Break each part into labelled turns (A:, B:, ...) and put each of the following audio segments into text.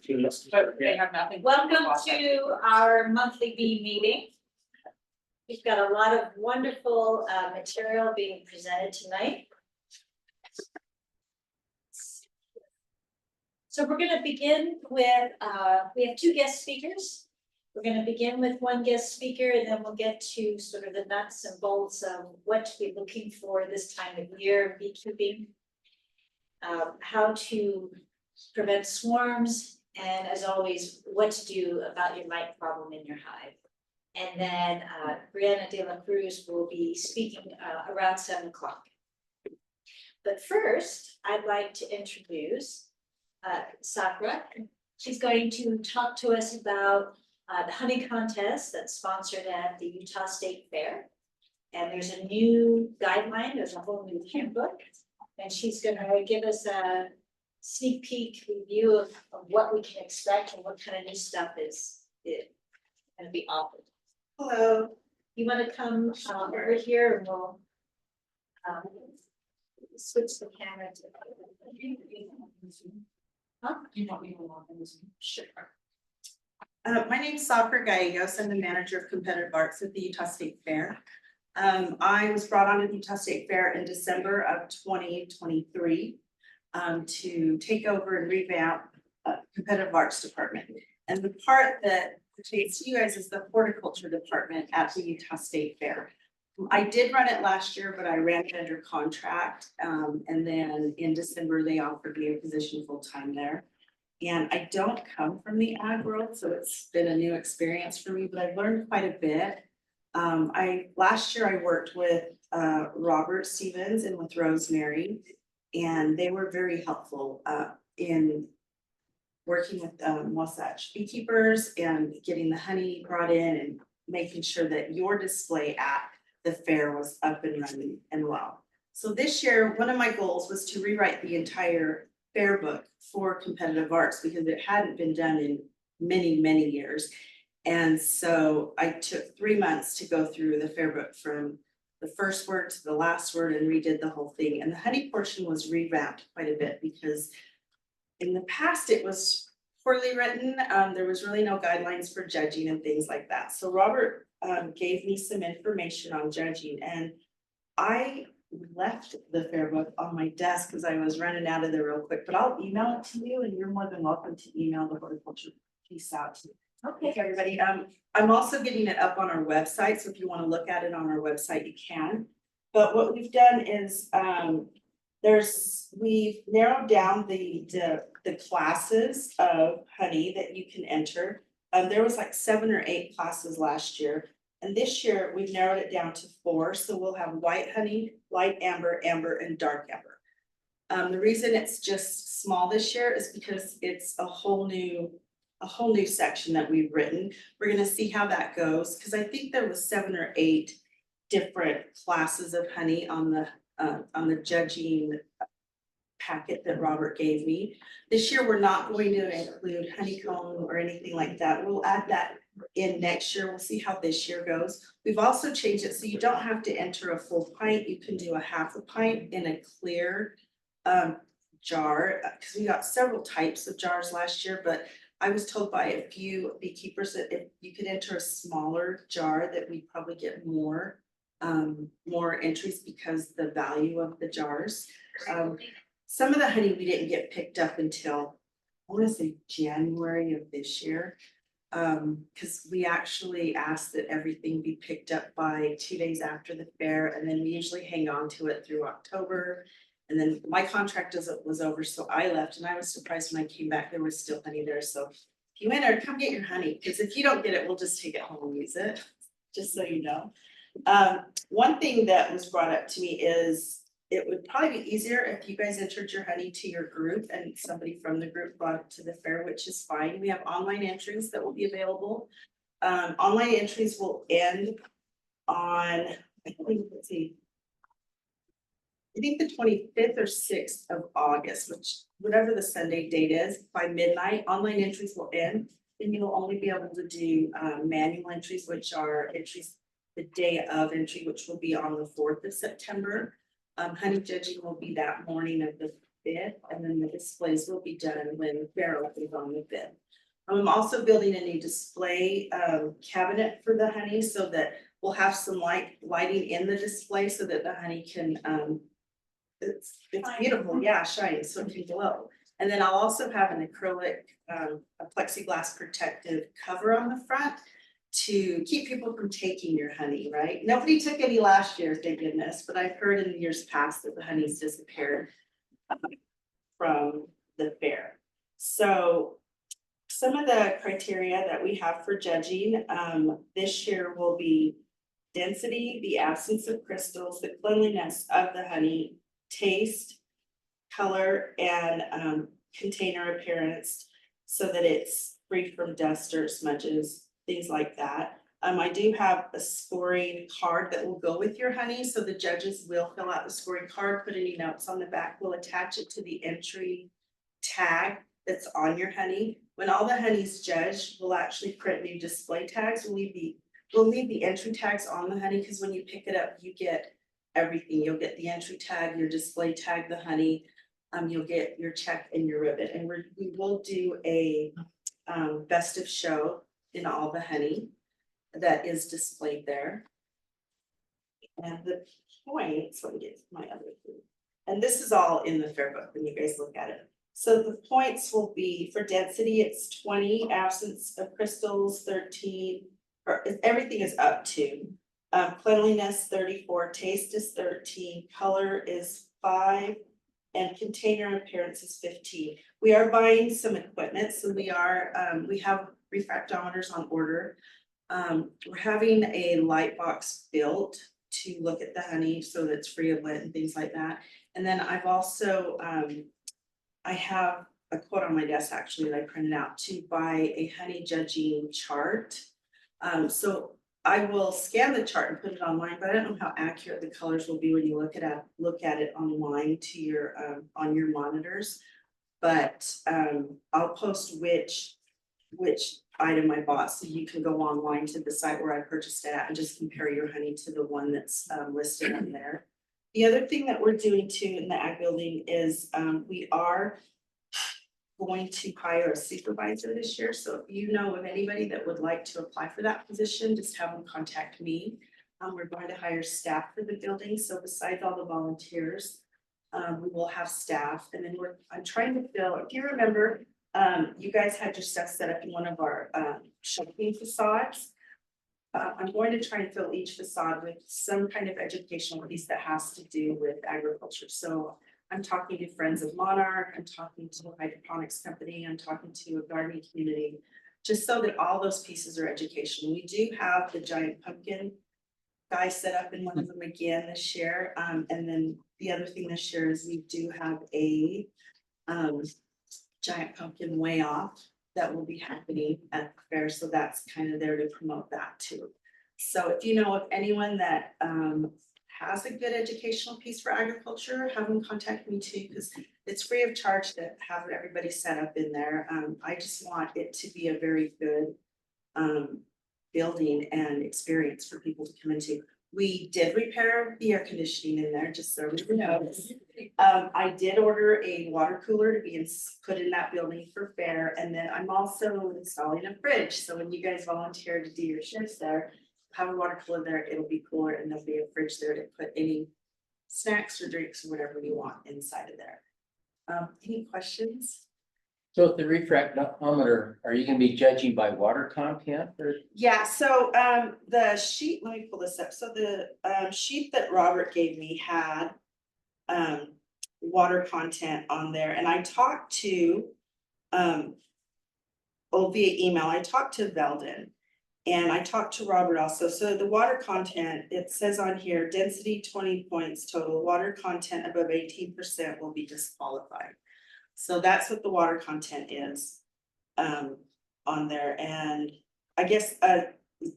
A: But they have nothing.
B: Welcome to our monthly bee meeting. We've got a lot of wonderful material being presented tonight. So we're going to begin with, we have two guest speakers. We're going to begin with one guest speaker, and then we'll get to sort of the nuts and bolts of what to be looking for this time of year, beekeeping, how to prevent swarms, and as always, what to do about your mite problem in your hive. And then Brianne Dela Cruz will be speaking around 7 o'clock. But first, I'd like to introduce Sakura. She's going to talk to us about the honey contest that's sponsored at the Utah State Fair. And there's a new guideline, there's a whole new handbook. And she's gonna give us a sneak peek review of what we can expect and what kind of new stuff is gonna be offered. Hello. You wanna come over here and we'll switch the camera to. Huh?
A: You want me to walk in this?
B: Sure.
C: My name is Sakura Gallegos. I'm the manager of competitive arts at the Utah State Fair. I was brought on to the Utah State Fair in December of 2023 to take over and revamp competitive arts department. And the part that pertains to you guys is the horticulture department at the Utah State Fair. I did run it last year, but I ran it under contract. And then in December, they offered me a position full-time there. And I don't come from the ag world, so it's been a new experience for me, but I've learned quite a bit. Last year I worked with Robert Stevens and with Rosemary, and they were very helpful in working with Wasatch beekeepers and getting the honey brought in and making sure that your display at the fair was up and running and well. So this year, one of my goals was to rewrite the entire fair book for competitive arts because it hadn't been done in many, many years. And so I took 3 months to go through the fair book from the first word to the last word and redid the whole thing. And the honey portion was revamped quite a bit because in the past it was poorly written. There was really no guidelines for judging and things like that. So Robert gave me some information on judging, and I left the fair book on my desk because I was running out of there real quick, but I'll email it to you and you're more than welcome to email the horticulture piece out to me. Okay, everybody. I'm also getting it up on our website, so if you want to look at it on our website, you can. But what we've done is we've narrowed down the classes of honey that you can enter. There was like 7 or 8 classes last year, and this year we've narrowed it down to 4. So we'll have white honey, light amber, amber, and dark amber. The reason it's just small this year is because it's a whole new section that we've written. We're gonna see how that goes, because I think there was 7 or 8 different classes of honey on the judging packet that Robert gave me. This year, we're not going to include honeycomb or anything like that. We'll add that in next year. We'll see how this year goes. We've also changed it so you don't have to enter a full pint. You can do a half a pint in a clear jar, because we got several types of jars last year, but I was told by a few beekeepers that if you could enter a smaller jar, that we'd probably get more entries because the value of the jars. Some of the honey we didn't get picked up until I want to say January of this year, because we actually asked that everything be picked up by 2 days after the fair, and then we usually hang on to it through October. And then my contract was over, so I left, and I was surprised when I came back, there was still honey there. So if you enter, come get your honey, because if you don't get it, we'll just take it home and use it, just so you know. One thing that was brought up to me is it would probably be easier if you guys entered your honey to your group and somebody from the group brought it to the fair, which is fine. We have online entries that will be available. Online entries will end on, I think, let's see, I think the 25th or 6th of August, which whatever the Sunday date is, by midnight, online entries will end. Then you'll only be able to do manual entries, which are entries the day of entry, which will be on the 4th of September. Honey judging will be that morning of the 5th, and then the displays will be done when fair opens on the 5th. I'm also building a new display cabinet for the honey so that we'll have some lighting in the display so that the honey can it's beautiful, yeah, shiny, so it can glow. And then I'll also have an acrylic, a plexiglass protective cover on the front to keep people from taking your honey, right? Nobody took any last year, thank goodness, but I've heard in the years past that the honey's disappeared from the fair. So some of the criteria that we have for judging this year will be density, the absence of crystals, the cleanliness of the honey, taste, color, and container appearance so that it's free from dust or smudges, things like that. I do have a scoring card that will go with your honey, so the judges will fill out the scoring card, put any notes on the back, we'll attach it to the entry tag that's on your honey. When all the honey's judged, we'll actually print new display tags. We'll leave the entry tags on the honey because when you pick it up, you get everything. You'll get the entry tag, your display tag, the honey. You'll get your check and your ribbon. And we will do a best of show in all the honey that is displayed there. And the points, let me get my other thing. And this is all in the fair book when you guys look at it. So the points will be for density, it's 20, absence of crystals, 13, or everything is up to. Cleanliness, 34, taste is 13, color is 5, and container appearance is 15. We are buying some equipment, so we have refractometers on order. We're having a light box built to look at the honey so that it's free of lead and things like that. And then I've also, I have a quote on my desk actually that I printed out to buy a honey judging chart. So I will scan the chart and put it online, but I don't know how accurate the colors will be when you look at it online to your on your monitors. But I'll post which item I bought so you can go online to the site where I purchased it at and just compare your honey to the one that's listed on there. The other thing that we're doing too in the ag building is we are going to hire a supervisor this year. So if you know of anybody that would like to apply for that position, just have them contact me. We're going to hire staff for the building. So besides all the volunteers, we will have staff. And then I'm trying to fill, if you remember, you guys had your stuff set up in one of our shopping facades. I'm going to try and fill each facade with some kind of educational piece that has to do with agriculture. So I'm talking to Friends of Monarch, I'm talking to a hydroponics company, I'm talking to a gardening community, just so that all those pieces are educational. We do have the giant pumpkin guy set up in one of them again this year. And then the other thing this year is we do have a giant pumpkin way off that will be happening at the fair. So that's kind of there to promote that too. So if you know of anyone that has a good educational piece for agriculture, have them contact me too, because it's free of charge to have everybody set up in there. I just want it to be a very good building and experience for people to come into. We did repair the air conditioning in there, just so you know. I did order a water cooler to be put in that building for fair, and then I'm also installing a fridge. So when you guys volunteer to do your shifts there, have a water cooler there, it'll be cooler, and there'll be a fridge there to put any snacks or drinks or whatever you want inside of there. Any questions?
D: So at the refractometer, are you gonna be judging by water content or?
C: Yeah, so the sheet, let me pull this up. So the sheet that Robert gave me had water content on there, and I talked to via email, I talked to Veldon. And I talked to Robert also. So the water content, it says on here, density 20 points total, water content above 18% will be disqualified. So that's what the water content is on there. And I guess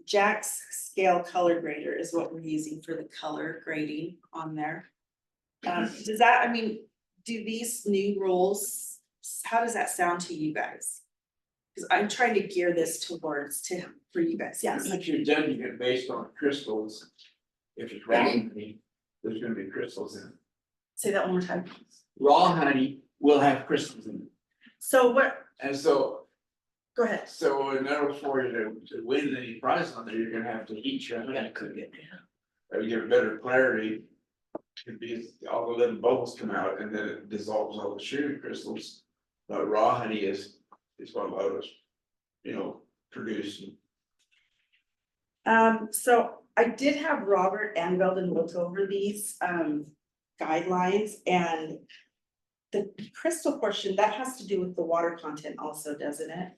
C: Jack's scale color grader is what we're using for the color grading on there. Does that, I mean, do these new rules, how does that sound to you guys? Because I'm trying to gear this towards for you guys. Yes.
E: If you're judging it based on crystals, if it's raw honey, there's gonna be crystals in it.
C: Say that one more time.
E: Raw honey, will have crystals in it.
C: So what,
E: And so,
C: go ahead.
E: so in order for you to win any prize on there, you're gonna have to heat your, you gotta cook it. Or get better clarity. Because all the little bubbles come out and then it dissolves all the sugar crystals. But raw honey is what allows us, produce.
C: So I did have Robert and Belden look over these guidelines, and the crystal portion, that has to do with the water content also, doesn't it?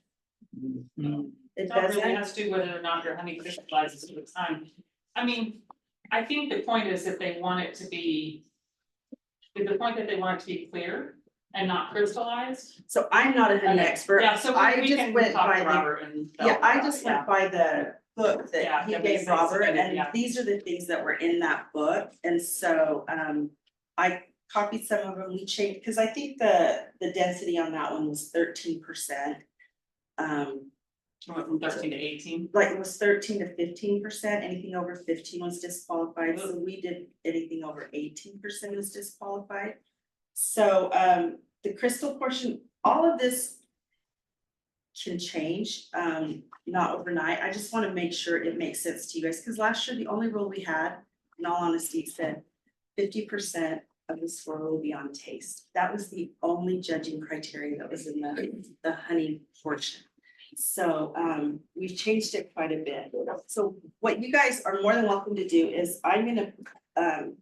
C: It
A: It really
C: doesn't?
A: has to do whether or not your honey crystallizes over time. I mean, I think the point is that they want it to be. The point that they want it to be clear and not crystallized.
C: So I'm not a honey
A: Okay.
C: expert.
A: Yeah, so
C: I
A: we
C: just
A: can
C: went
A: talk
C: by
A: to
C: the,
A: Robert and.
C: yeah, I just
A: Yeah.
C: went by the book
A: Yeah,
C: that he
A: that we
C: gave
A: say
C: Robert,
A: submitted,
C: and
A: yeah.
C: these are the things that were in that book, and so I copied some of them, we changed, because I think the density on that one was 13%.
A: Went from 13 to 18.
C: Like it was 13 to 15%, anything over 15 was disqualified, so we did anything over 18% was disqualified. So the crystal portion, all of this can change, not overnight. I just want to make sure it makes sense to you guys, because last year the only rule we had, in all honesty, said 50% of the score will be on taste. That was the only judging criteria that was in the honey portion. So we've changed it quite a bit. So what you guys are more than welcome to do is I'm gonna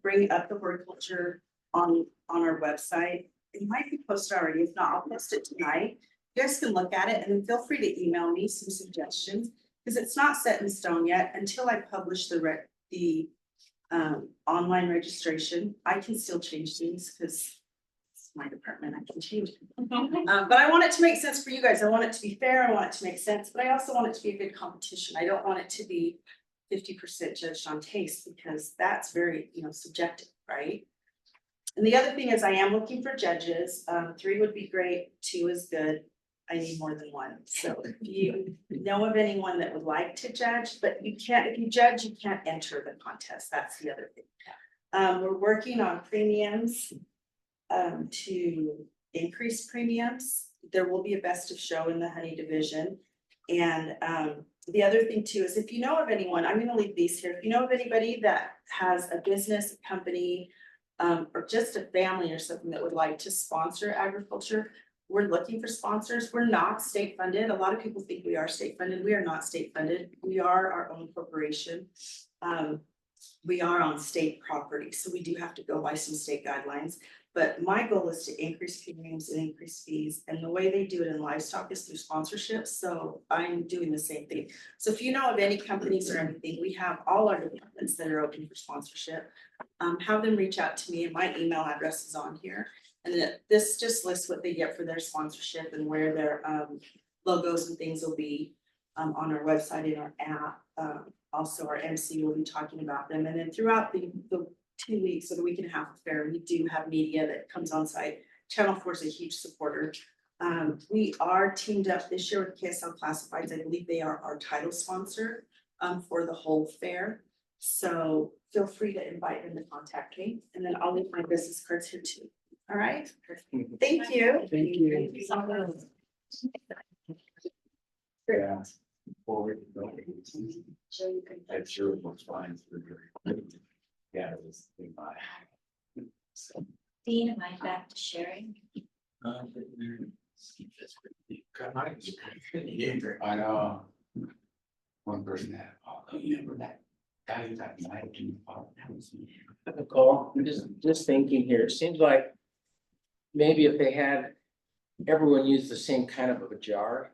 C: bring up the horticulture on our website. It might be posted already, if not, I'll post it tonight. You guys can look at it and then feel free to email me some suggestions, because it's not set in stone yet until I publish the online registration. I can still change things because it's my department, I can change it. But I want it to make sense for you guys. I want it to be fair. I want it to make sense, but I also want it to be a good competition. I don't want it to be 50% judged on taste, because that's very, subjective, right? And the other thing is I am looking for judges. 3 would be great, 2 is good. I need more than 1. So if you know of anyone that would like to judge, but you can't, if you judge, you can't enter the contest. That's the other thing. We're working on premiums to increase premiums. There will be a best of show in the honey division. And the other thing too is if you know of anyone, I'm gonna leave these here. If you know of anybody that has a business, a company, or just a family or something that would like to sponsor agriculture, we're looking for sponsors. We're not state funded. A lot of people think we are state funded. We are not state funded. We are our own corporation. We are on state property, so we do have to go by some state guidelines. But my goal is to increase premiums and increase fees, and the way they do it in livestock is through sponsorships, so I'm doing the same thing. So if you know of any companies or anything, we have all our departments that are open for sponsorship. Have them reach out to me, and my email address is on here. And this just lists what they get for their sponsorship and where their logos and things will be on our website and our app. Also, our MC will be talking about them, and then throughout the 2 weeks or the week and a half of fair, we do have media that comes on site. Channel 4 is a huge supporter. We are teamed up this year with KSL Classifieds. I believe they are our title sponsor for the whole fair. So feel free to invite them to contact me, and then I'll leave my business cards here too. All right, thank you.
D: Thank you.
A: Thank you so much.
D: Yeah. Forward. I'm sure it looks fine. Yeah, it was.
B: Dean, am I back to sharing?
D: I know. One person had, oh, you remember that guy who got knife in the fall? Nicole, I'm just thinking here, it seems like maybe if they had everyone use the same kind of a jar.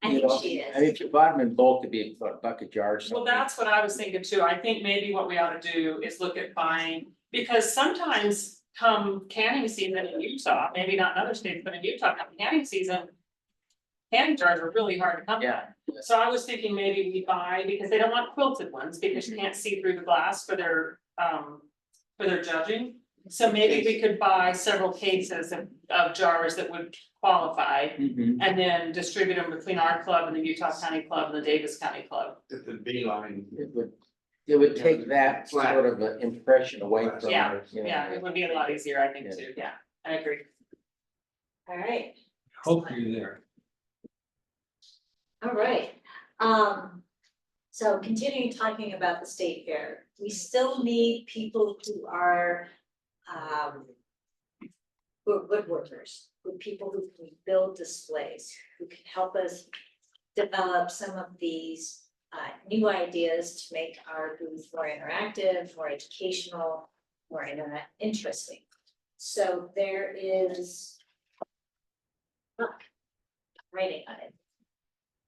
B: I
D: you
B: think
D: know,
B: she is.
D: I mean, if you bought them in bulk, it'd be a bucket jar or something.
A: Well, that's what I was thinking too. I think maybe what we ought to do is look at buying, because sometimes come canning season in Utah, maybe not in other states, but in Utah, come canning season. Canning jars are really hard to come by.
D: Yeah.
A: So I was thinking maybe we buy, because they don't want quilted ones, because you can't see through the glass for their judging. So maybe we could buy several cases of jars that would qualify.
D: Mhm.
A: And then distribute them between our club and the Utah County Club and the Davis County Club.
E: The beeline.
D: It would take that
E: Flat.
D: sort of an impression away from.
A: Yeah,
D: it, you know.
A: Yeah, it would be a lot easier, I think, too. Yeah, I agree.
B: All right,
F: Hope you're there.
B: all right. So continuing talking about the state fair, we still need people who are woodworkers, who people who can build displays, who can help us develop some of these new ideas to make our booth more interactive, more educational, more interesting. So there is writing on it.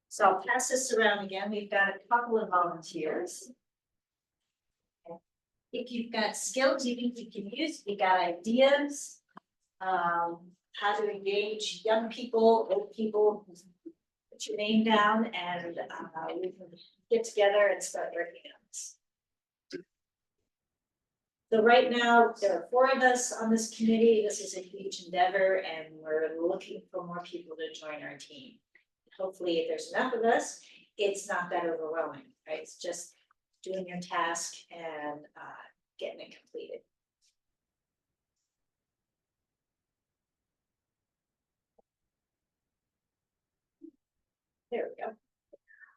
B: So I'll pass this around again. We've got a couple of volunteers. If you've got skills you think you can use, if you got ideas, how to engage young people, old people, put your name down and we can get together and start working on this. So right now, there are 4 of us on this committee. This is a huge endeavor and we're looking for more people to join our team. Hopefully, if there's enough of us, it's not that overwhelming, right? It's just doing your task and getting it completed. There we go.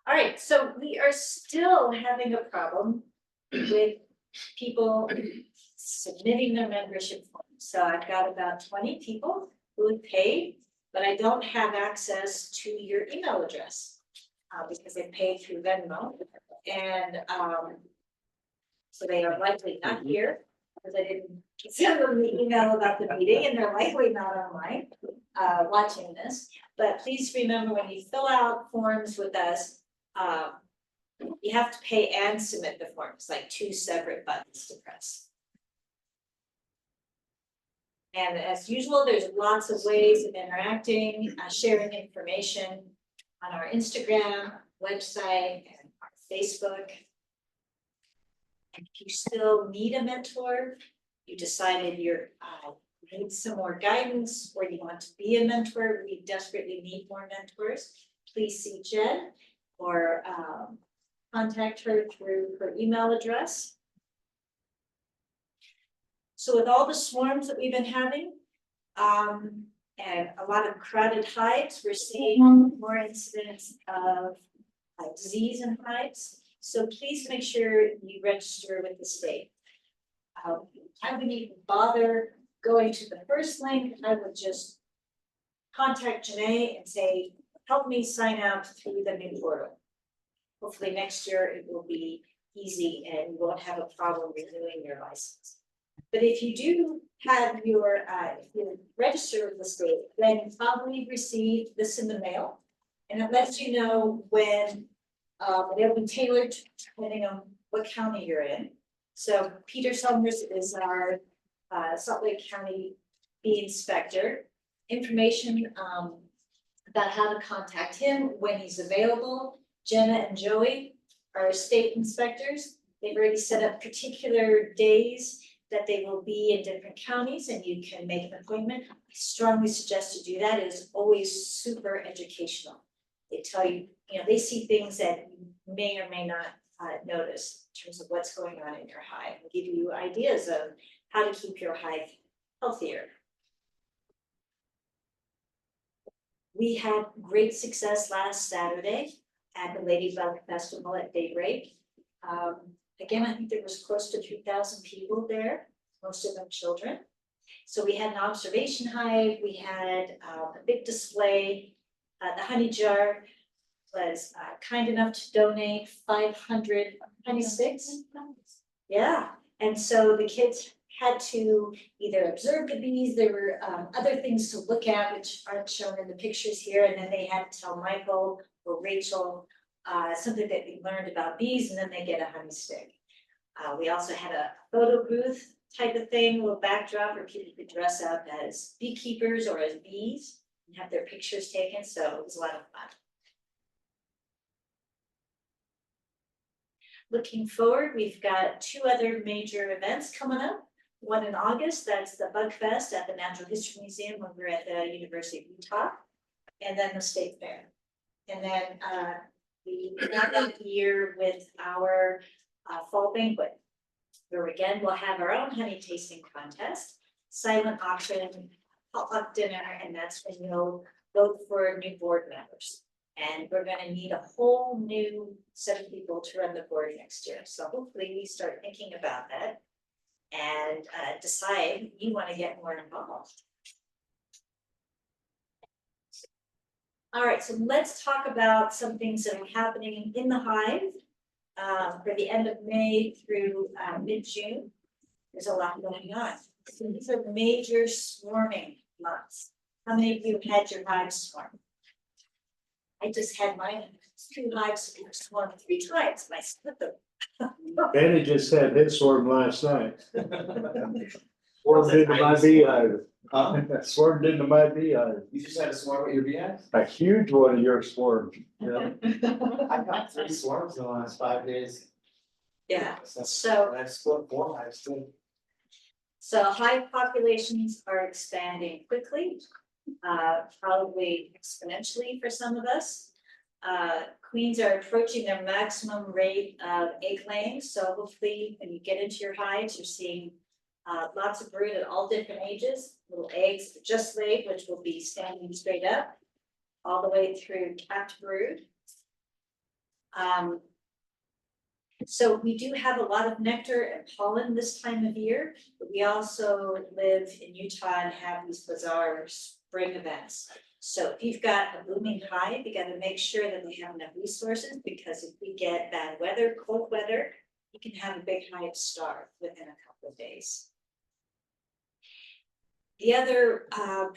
B: All right, so we are still having a problem with people submitting their membership forms. So I've got about 20 people who have paid, but I don't have access to your email address because they paid through Venmo. And so they are likely not here because I didn't send them the email about the meeting and they're likely not online watching this. But please remember when you fill out forms with us, you have to pay and submit the forms, like 2 separate buttons to press. And as usual, there's lots of ways of interacting, sharing information on our Instagram, website, and our Facebook. And if you still need a mentor, you decided you need some more guidance or you want to be a mentor, we desperately need more mentors, please see Jen or contact her through her email address. So with all the swarms that we've been having, and a lot of crowded hives, we're seeing more incidents of disease in hives. So please make sure you register with the state. I wouldn't even bother going to the first link. I would just contact Janae and say, help me sign out through the new portal. Hopefully next year it will be easy and you won't have a problem renewing your license. But if you do have your, if you register with the state, then you probably receive this in the mail. And it lets you know when it'll be tailored depending on what county you're in. So Peter Summers is our Salt Lake County bee inspector. Information about how to contact him when he's available. Jenna and Joey are state inspectors. They've already set up particular days that they will be in different counties and you can make an appointment. I strongly suggest to do that. It is always super educational. They tell you, they see things that you may or may not notice in terms of what's going on in your hive and give you ideas of how to keep your hive healthier. We had great success last Saturday at the Ladybug Festival at daybreak. Again, I think there was close to 3,000 people there, most of them children. So we had an observation hive, we had a big display. The honey jar was kind enough to donate 500 honey sticks. Yeah, and so the kids had to either observe the bees, there were other things to look at which aren't shown in the pictures here, and then they had to tell Michael or Rachel something that they learned about bees, and then they get a honey stick. We also had a photo booth type of thing, a little backdrop where people could dress up as beekeepers or as bees and have their pictures taken, so it was a lot of fun. Looking forward, we've got 2 other major events coming up. One in August, that's the Bug Fest at the Natural History Museum when we're at the University of Utah, and then the State Fair. And then we wrap up the year with our fall banquet, where again, we'll have our own honey tasting contest, silent auction, potluck dinner, and that's when you'll vote for new board members. And we're gonna need a whole new set of people to run the board next year, so hopefully we start thinking about that. And decide you wanna get more involved. All right, so let's talk about some things that are happening in the hive. For the end of May through mid-June, there's a lot going on. So these are major swarming months. How many of you have had your hive swarm? I just had mine, 2 hives swarm 3 times, and I split them.
F: Danny just had his swarm last night. Swarmed into my beehive. Swarmed into my beehive.
D: You just had a swarm with your beehive?
F: A huge one of your swarms. Yeah.
D: I got 3 swarms in the last 5 days.
B: Yeah,
D: So
B: so
D: I've split 4 hives too.
B: hive populations are expanding quickly, probably exponentially for some of us. Queens are approaching their maximum rate of egg laying, so hopefully when you get into your hives, you're seeing lots of brood at all different ages, little eggs that just laid, which will be standing straight up, all the way through capped brood. So we do have a lot of nectar and pollen this time of year, but we also live in Utah and have these bizarre spring events. So if you've got a booming hive, you gotta make sure that they have enough resources, because if we get bad weather, cold weather, you can have a big hive starve within a couple of days. The other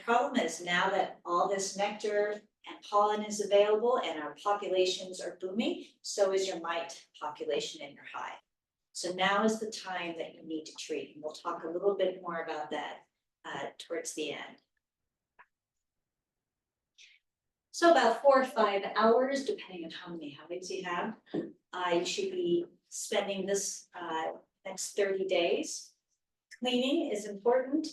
B: problem is now that all this nectar and pollen is available and our populations are booming, so is your mite population in your hive. So now is the time that you need to treat, and we'll talk a little bit more about that towards the end. So about 4 or 5 hours, depending on how many hives you have, you should be spending this next 30 days. Cleaning is important.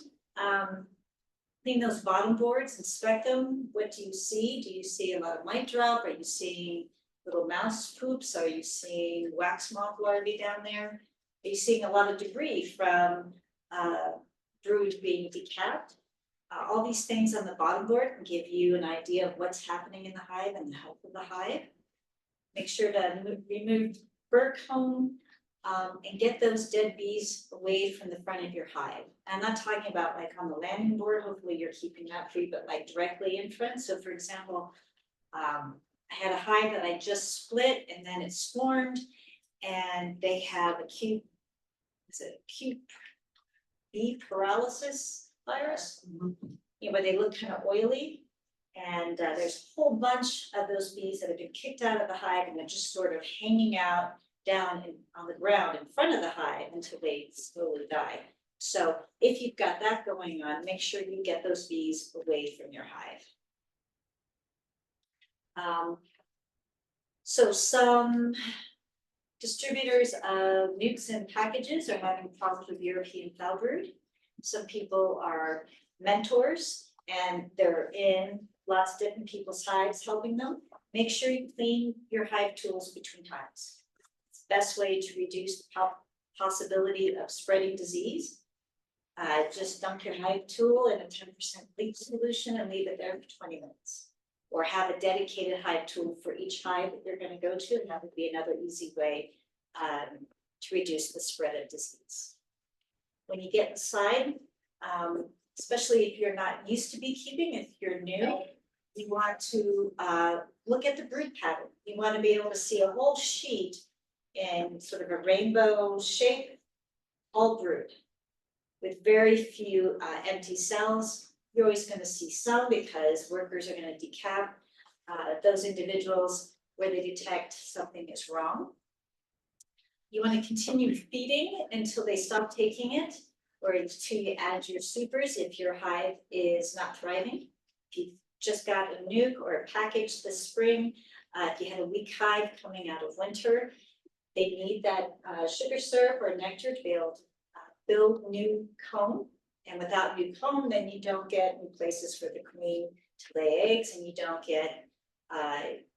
B: Clean those bottom boards, inspect them. What do you see? Do you see a lot of mite drop? Are you seeing little mouse poops? Are you seeing wax moth larvae down there? Are you seeing a lot of debris from brood being decapped? All these things on the bottom board can give you an idea of what's happening in the hive and the health of the hive. Make sure to remove burr comb and get those dead bees away from the front of your hive. I'm not talking about like on the landing board, hopefully you're keeping that free, but like directly in front. So for example, I had a hive that I just split and then it swarmed, and they have acute bee paralysis virus, you know, where they look kind of oily. And there's a whole bunch of those bees that have been kicked out of the hive and they're just sort of hanging out down on the ground in front of the hive until they slowly die. So if you've got that going on, make sure you get those bees away from your hive. So some distributors of nukes and packages are having problems with European foulbrood. Some people are mentors and they're in lots of different people's hives helping them. Make sure you clean your hive tools between times. It's the best way to reduce the possibility of spreading disease. Just dump your hive tool in a 10% bleach solution and leave it there for 20 minutes. Or have a dedicated hive tool for each hive that you're going to go to, and that would be another easy way to reduce the spread of disease. When you get inside, especially if you're not used to beekeeping, if you're new, you want to look at the brood pattern. You want to be able to see a whole sheet in sort of a rainbow shape, all brood, with very few empty cells. You're always going to see some because workers are going to decap those individuals where they detect something is wrong. You want to continue feeding until they stop taking it, or until you add your supers if your hive is not thriving. If you've just got a nuke or a package this spring, if you had a weak hive coming out of winter, they need that sugar syrup or nectar to be able to build new comb. And without new comb, then you don't get new places for the queen to lay eggs, and you don't get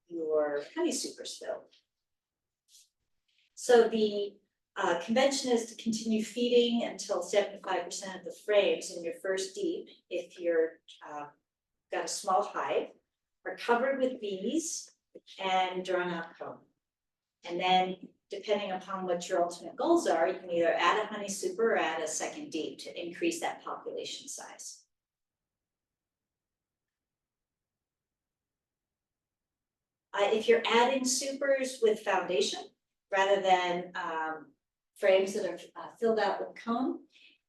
B: your honey supers filled. So the Convention is to continue feeding until 75% of the frames in your first deep, if you're got a small hive, are covered with bees and drawn out comb. And then, depending upon what your ultimate goals are, you can either add a honey super or add a second deep to increase that population size. If you're adding supers with foundation, rather than frames that are filled out with comb,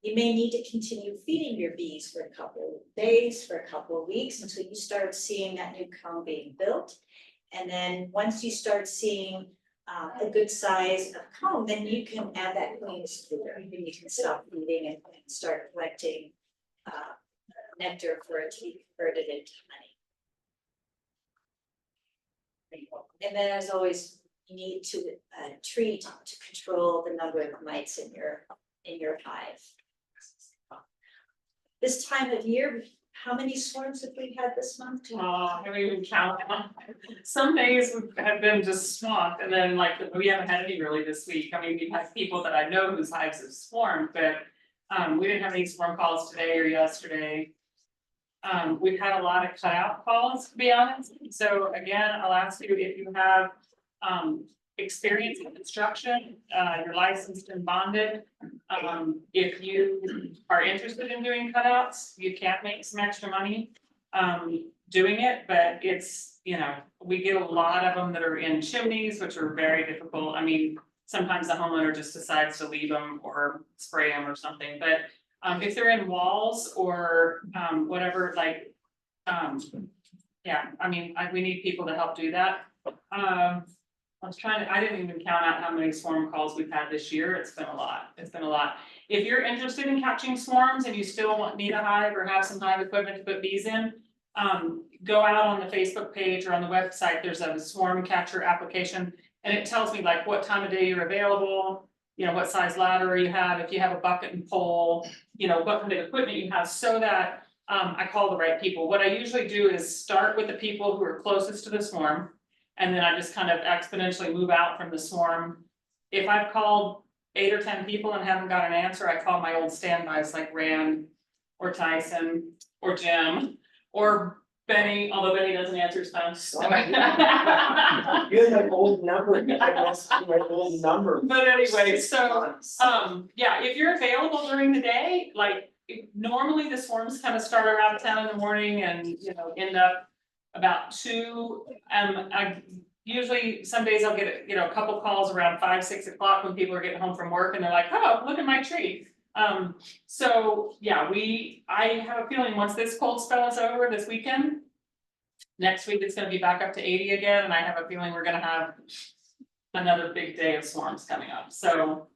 B: you may need to continue feeding your bees for a couple of days, for a couple of weeks, until you start seeing that new comb being built. And then once you start seeing a good size of comb, then you can add that queen splitter, and you can stop feeding and start collecting nectar for it to be converted into honey. And then, as always, you need to treat to control the number of mites in your hive. This time of year, how many swarms have we had this month?
A: I haven't even counted them. Some days have been just swamped, and then like, we haven't had any really this week. I mean, we've had people that I know whose hives have swarmed, but we didn't have any swarm calls today or yesterday. We've had a lot of cutout calls, to be honest. So again, I'll ask you if you have experience in construction, you're licensed and bonded. If you are interested in doing cutouts, you can make some extra money doing it, but it's, you know, we get a lot of them that are in chimneys, which are very difficult. I mean, sometimes the homeowner just decides to leave them or spray them or something, but if they're in walls or whatever, like, yeah, I mean, we need people to help do that. I didn't even count out how many swarm calls we've had this year. It's been a lot. It's been a lot. If you're interested in catching swarms and you still need a hive or have some hive equipment to put bees in, go out on the Facebook page or on the website. There's a swarm catcher application, and it tells me like what time of day you're available, you know, what size ladder you have, if you have a bucket and pole, you know, what kind of equipment you have, so that I call the right people. What I usually do is start with the people who are closest to the swarm, and then I just kind of exponentially move out from the swarm. If I've called 8 or 10 people and haven't got an answer, I call my old standbys like Rand or Tyson or Jim or Benny, although Benny doesn't answer his phone.
D: You have an old number, I guess, my old number.
A: But anyway, so, yeah, if you're available during the day, like, normally the swarms kind of start around 10 in the morning and, you know, end up about 2. I usually, some days I'll get, you know, a couple calls around 5, 6 o'clock when people are getting home from work and they're like, oh, look at my tree. So yeah, I have a feeling once this cold spell is over this weekend, next week it's gonna be back up to 80 again, and I have a feeling we're gonna have another big day of swarms coming up. So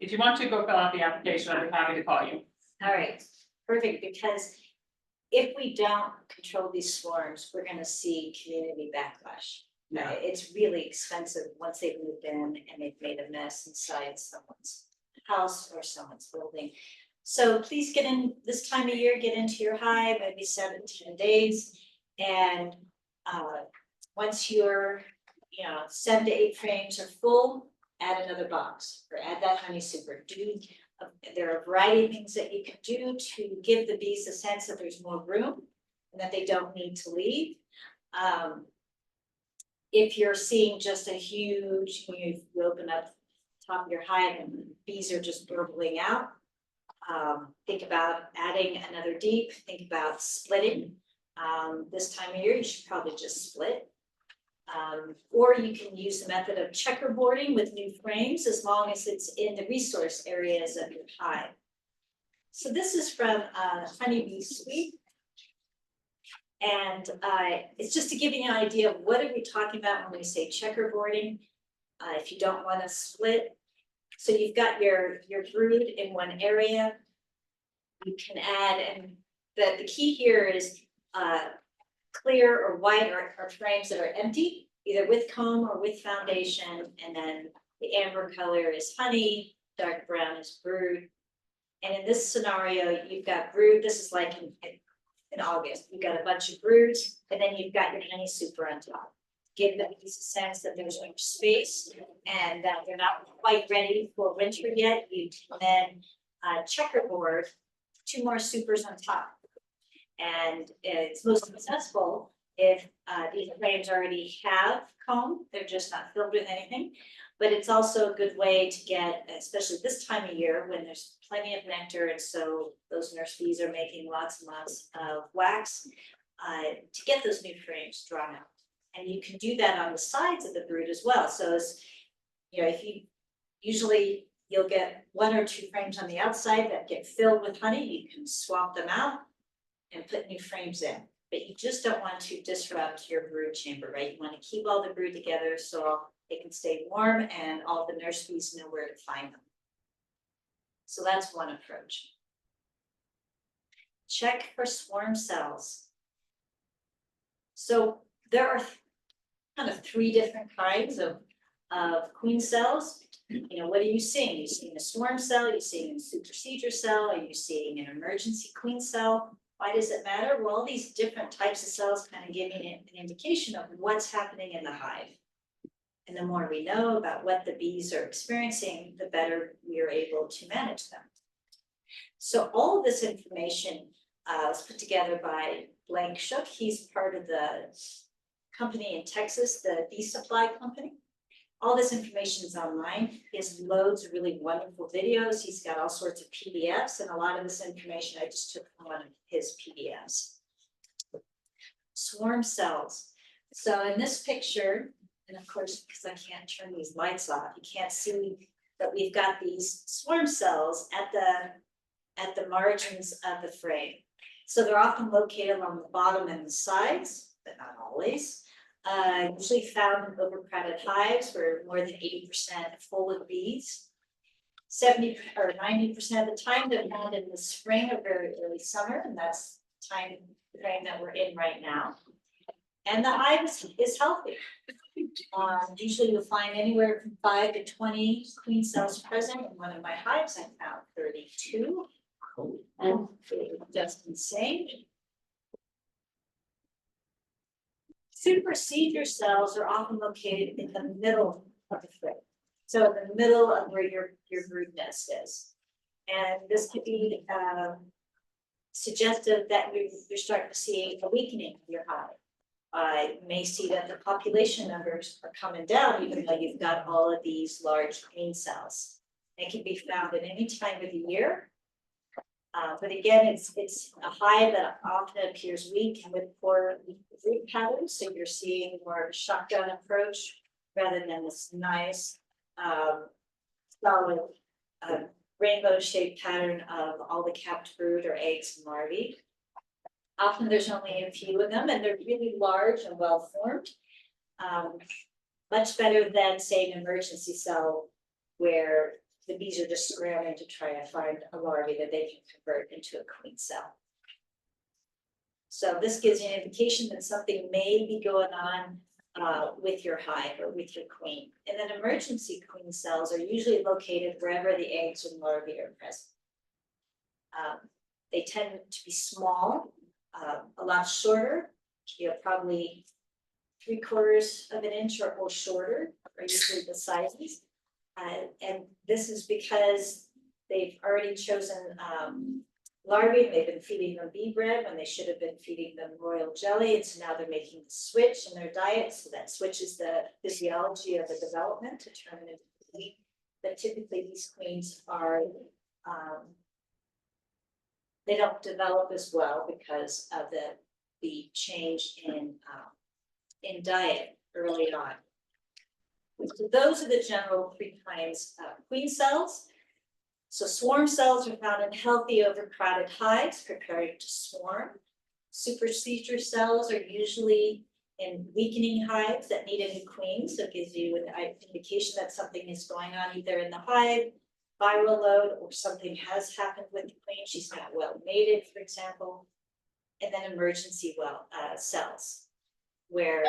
A: if you want to go fill out the application, I'd be happy to call you.
B: All right, perfect, because if we don't control these swarms, we're gonna see community backlash.
A: Yeah.
B: It's really expensive once they've moved in and they've made a mess inside someone's house or someone's building. So please get in this time of year, get into your hive, maybe 7 to 10 days. And once your 7 to 8 frames are full, add another box or add that honey super. There are a variety of things that you can do to give the bees a sense that there's more room and that they don't need to leave. If you're seeing just a huge, you open up the top of your hive and bees are just burbling out, think about adding another deep, think about splitting. This time of year, you should probably just split. Or you can use the method of checkerboarding with new frames as long as it's in the resource areas of your hive. So this is from Honeybee Suite. And it's just to give you an idea of what are we talking about when we say checkerboarding, if you don't want to split. So you've got your brood in one area. You can add, and the key here is clear or white or frames that are empty, either with comb or with foundation. And then the amber color is honey, dark brown is brood. And in this scenario, you've got brood. This is like in August, you've got a bunch of broods, and then you've got your honey super on top. give the bees a sense that there's no space and that they're not quite ready for winter yet, you can then checkerboard 2 more supers on top. And it's most successful if these frames already have comb, they're just not filled with anything. But it's also a good way to get, especially this time of year when there's plenty of nectar, and so those nurse bees are making lots and lots of wax, to get those new frames drawn out. And you can do that on the sides of the brood as well. So as, you know, if you usually you'll get 1 or 2 frames on the outside that get filled with honey, you can swap them out and put new frames in. But you just don't want to disrupt your brood chamber, right? You want to keep all the brood together so it can stay warm and all the nurse bees know where to find them. So that's one approach. Check for swarm cells. So there are kind of 3 different kinds of queen cells. You know, what are you seeing? Are you seeing a swarm cell? Are you seeing a supersedure cell? Are you seeing an emergency queen cell? Why does it matter? Well, all these different types of cells kind of give you an indication of what's happening in the hive. And the more we know about what the bees are experiencing, the better we are able to manage them. So all of this information was put together by Blank Shook. He's part of the company in Texas, the Bee Supply Company. All this information is online. He has loads of really wonderful videos. He's got all sorts of PDFs, and a lot of this information I just took from one of his PDFs. Swarm cells. So in this picture, and of course, because I can't turn these lights off, you can't see that we've got these swarm cells at the margins of the frame. So they're often located along the bottom and the sides, but not always. Usually found in overcrowded hives where more than 80% full of bees. 70 or 90% of the time they're found in the spring or very early summer, and that's the time frame that we're in right now. And the hive is healthy. Usually you'll find anywhere from 5 to 20 queen cells present. In one of my hives, I found 32. And just insane. Supersedure cells are often located in the middle of the frame. So in the middle of where your brood nest is. And this could be suggestive that you're starting to see a weakening of your hive. You may see that the population numbers are coming down, even though you've got all of these large queen cells. It can be found at any time of the year. But again, it's a hive that often appears weak and with poor root patterns. So you're seeing more of a shotgun approach rather than this nice, solid, rainbow shaped pattern of all the capped brood or eggs and larvae. Often there's only a few of them and they're really large and well formed. Much better than, say, an emergency cell where the bees are just scrambling to try to find a larvae that they can convert into a queen cell. So this gives you an indication that something may be going on with your hive or with your queen. And then emergency queen cells are usually located wherever the eggs and larvae are present. They tend to be small, a lot shorter, probably 3/4 of an inch or shorter are usually the sizes. And this is because they've already chosen larvae, they've been feeding them bee bread when they should have been feeding them royal jelly, and so now they're making the switch in their diet, so that switches the physiology of the development to turn it into queen. But typically these queens are, they don't develop as well because of the change in diet early on. So those are the general 3 kinds of queen cells. So swarm cells are found in healthy overcrowded hives preparing to swarm. Supersedure cells are usually in weakening hives that need a new queen. So it gives you an indication that something is going on either in the hive, viral load, or something has happened with the queen. She's not well mated, for example. And then emergency cells, where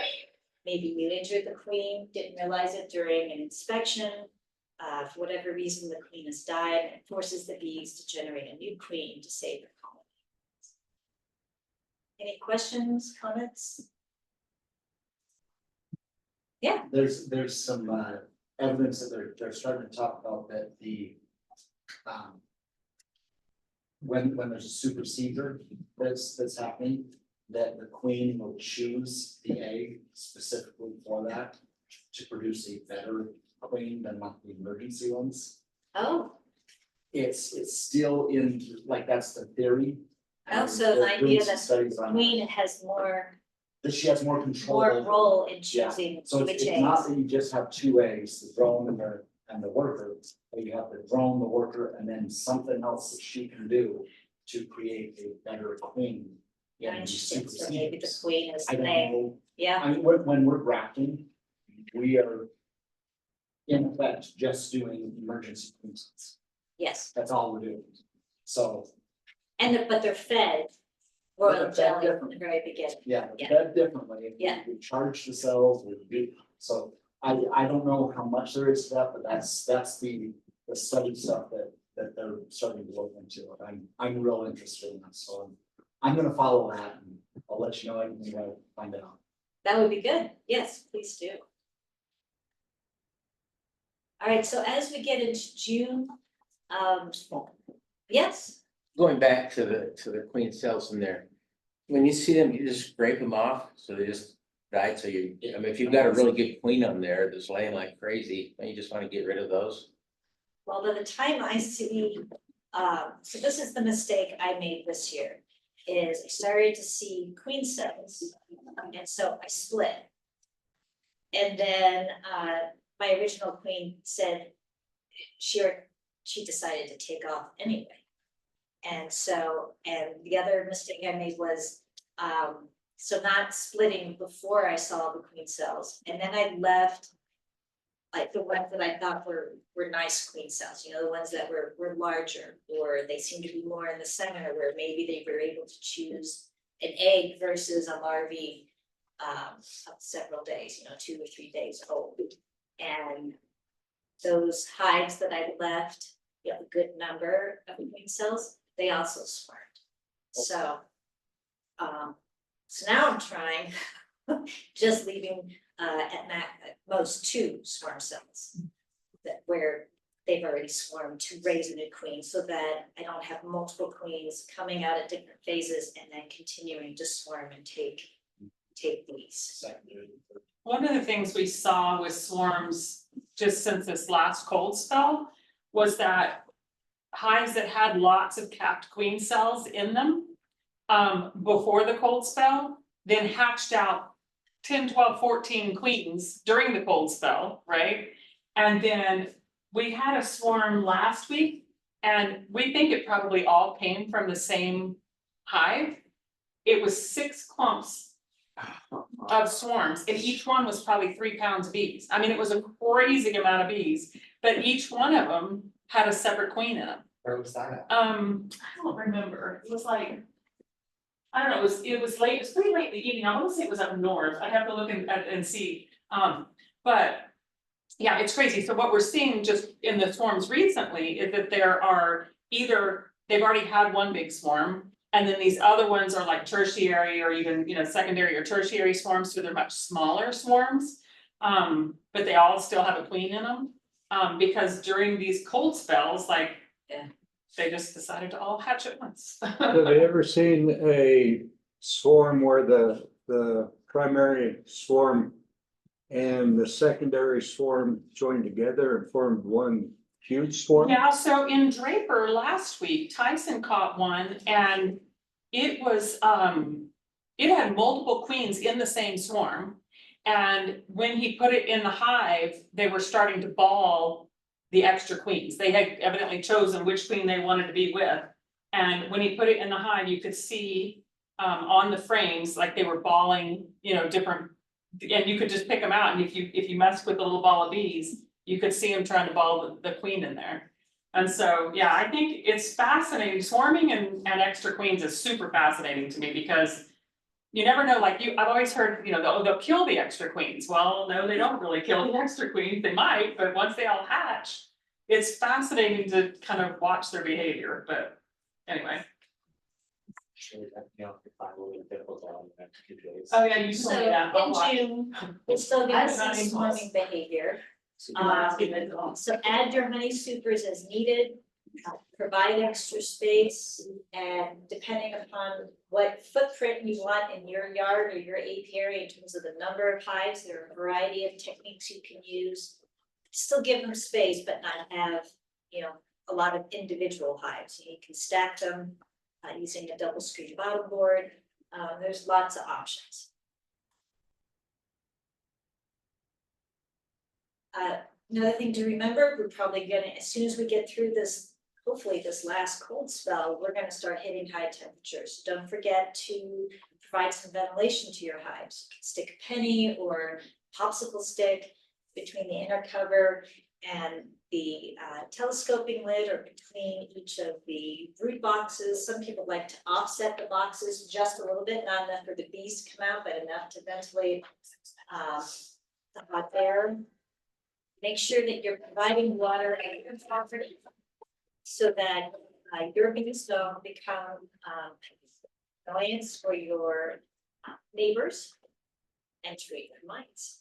B: maybe you injured the queen, didn't realize it during an inspection. For whatever reason, the queen has died, and it forces the bees to generate a new queen to save their colony. Any questions, comments?
G: There's some evidence that they're starting to talk about that when there's a super seeder that's happening, that the queen will choose the egg specifically for that to produce a better queen than like the emergency ones.
B: Oh,
G: It's still in, like, that's the theory.
B: Oh, so the
G: They're doing
B: idea
G: some
B: that
G: studies on
B: queen has more,
G: that she has more control.
B: more role in
G: Yeah.
B: choosing
G: So
B: which
G: it's not
B: eggs.
G: that you just have two eggs, the drone and the worker, but you have the drone, the worker, and then something else that she can do to create a better queen. Yeah,
B: Interesting, so maybe the queen is
G: I don't
B: there,
G: know,
B: yeah,
G: I mean, when we're grafting, we are in effect just doing emergency queens.
B: yes,
G: That's all we're doing. So,
B: but they're fed
G: They're
B: royal
G: fed
B: jelly from
G: differently.
B: the very beginning.
G: yeah,
B: Yeah.
G: fed differently.
B: Yeah.
G: We charge the cells, we do, so I don't know how much there is to that, but that's the study stuff that they're starting to look into. I'm real interested in that, so I'm gonna follow that and I'll let you know anything I find out.
B: That would be good, yes, please do. All right, so as we get into June, yes,
D: Going back to the queen cells in there. When you see them, you just scrape them off, so they just died, so I mean, if you've got a really good queen on there that's laying like crazy, then you just wanna get rid of those.
B: well, by the time I see, so this is the mistake I made this year, is I started to see queen cells, and so I split. And then, my original queen said she decided to take off anyway. And so, and the other mistake I made was, so not splitting before I saw the queen cells, and then I left like the ones that I thought were nice queen cells, you know, the ones that were larger, or they seemed to be more in the center, where maybe they were able to choose an egg versus a larvae of several days, you know, 2 or 3 days old. And those hives that I left, you know, a good number of queen cells, they also swarmed. So, so now I'm trying, just leaving at most 2 swarm cells. That where they've already swarmed to raise a new queen, so that I don't have multiple queens coming out at different phases and then continuing to swarm and take these.
G: Secondary.
A: One of the things we saw with swarms, just since this last cold spell, was that hives that had lots of capped queen cells in them before the cold spell, then hatched out 10, 12, 14 queens during the cold spell, right? And then we had a swarm last week, and we think it probably all came from the same hive. It was 6 clumps of swarms, and each one was probably 3 pounds of bees. I mean, it was a crazy amount of bees, but each one of them had a separate queen in them.
G: Where was that at?
A: I don't remember, it was like, I don't know, it was late, it was pretty late in the evening, I wanna say it was up north, I have to look and see, but. Yeah, it's crazy, so what we're seeing just in the swarms recently is that there are either, they've already had one big swarm. And then these other ones are like tertiary or even, you know, secondary or tertiary swarms, so they're much smaller swarms. But they all still have a queen in them, because during these cold spells, like.
B: Yeah.
A: They just decided to all hatch at once.
F: Have you ever seen a swarm where the primary swarm and the secondary swarm joined together and formed one huge swarm?
A: Yeah, so in Draper last week, Tyson caught one and it was, it had multiple queens in the same swarm. And when he put it in the hive, they were starting to ball the extra queens. They had evidently chosen which queen they wanted to be with. And when he put it in the hive, you could see on the frames, like they were balling, you know, different, and you could just pick them out. And if you messed with a little ball of bees, you could see them trying to ball the queen in there. And so, yeah, I think it's fascinating. Swarming and extra queens is super fascinating to me, because you never know, like I've always heard, you know, they'll kill the extra queens. Well, no, they don't really kill the extra queens. They might, but once they all hatch, it's fascinating to kind of watch their behavior, but anyway.
G: Sure, that, you know, if I will be difficult on the next few days.
A: Oh, yeah, you
B: So
A: told me that. I'll watch.
B: in June, we'll still
A: I
B: get
A: haven't
B: some
A: got any
B: swarming behavior.
A: So you wanna see it all?
B: So add your honey supers as needed, provide extra space, and depending upon what footprint you want in your yard or your apiary in terms of the number of hives, there are a variety of techniques you can use. Still give them space, but not have, you know, a lot of individual hives. You can stack them using a double screen bottom board. There's lots of options. Another thing to remember, we're probably gonna, as soon as we get through this, hopefully this last cold spell, we're gonna start hitting high temperatures. Don't forget to provide some ventilation to your hives. You can stick a penny or popsicle stick between the inner cover and the telescoping lid, or between each of the brood boxes. Some people like to offset the boxes just a little bit, not enough for the bees to come out, but enough to ventilate the hot air. Make sure that you're providing water at your property so that your bees don't become annoyance for your neighbors and treat their mites.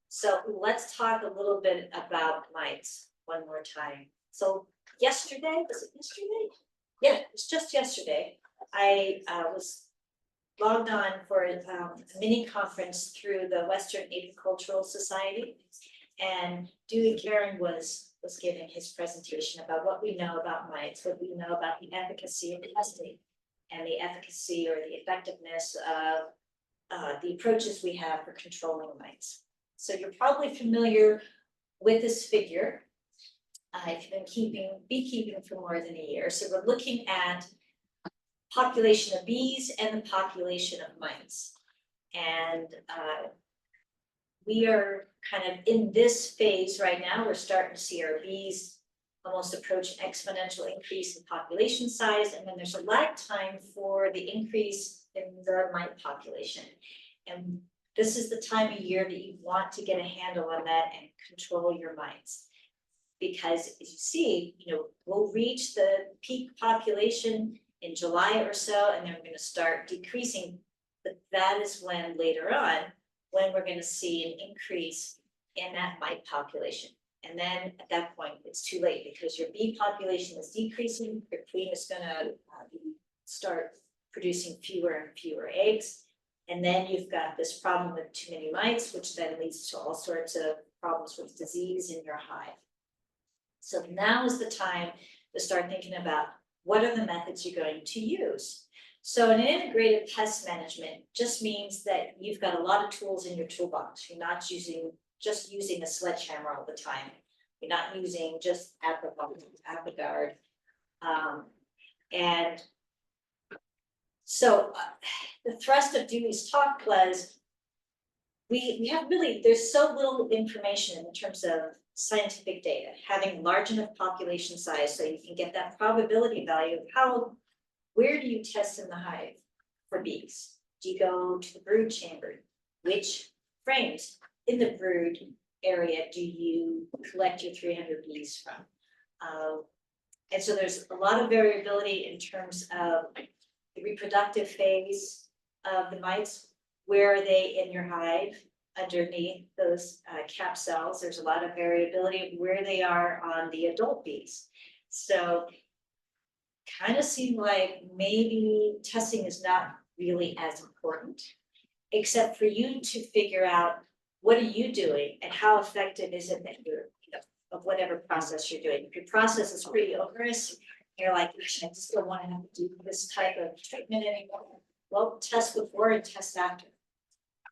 B: So let's talk a little bit about mites one more time. So yesterday, was it yesterday? Yeah, it was just yesterday. I was logged on for a mini conference through the Western Apicultural Society. And Dewey Karen was giving his presentation about what we know about mites, what we know about the efficacy of testing, and the efficacy or the effectiveness of the approaches we have for controlling mites. So you're probably familiar with this figure. If you've been beekeeping for more than a year. So we're looking at population of bees and the population of mites. And we are kind of in this phase right now. We're starting to see our bees almost approach an exponential increase in population size, and then there's a lag time for the increase in the mite population. And this is the time of year that you want to get a handle on that and control your mites. Because as you see, you know, we'll reach the peak population in July or so, and then we're going to start decreasing. But that is when later on, when we're going to see an increase in that mite population. And then at that point, it's too late because your bee population is decreasing, your queen is going to start producing fewer and fewer eggs. And then you've got this problem with too many mites, which then leads to all sorts of problems with disease in your hive. So now is the time to start thinking about what are the methods you're going to use. So an integrated pest management just means that you've got a lot of tools in your toolbox. You're not just using a sledgehammer all the time. You're not using just Apogard. And so the thrust of Dewey's talk was we have really, there's so little information in terms of scientific data, having large enough population size so you can get that probability value of where do you test in the hive for bees? Do you go to the brood chamber? Which frames in the brood area do you collect your 300 bees from? And so there's a lot of variability in terms of the reproductive phase of the mites. Where are they in your hive? Underneath those cap cells, there's a lot of variability of where they are on the adult bees. So kind of seem like maybe testing is not really as important, except for you to figure out what are you doing and how effective is it that you're, you know, of whatever process you're doing. If your process is pretty onerous, you're like, I just don't want to have to do this type of treatment anymore. Well, test before and test after.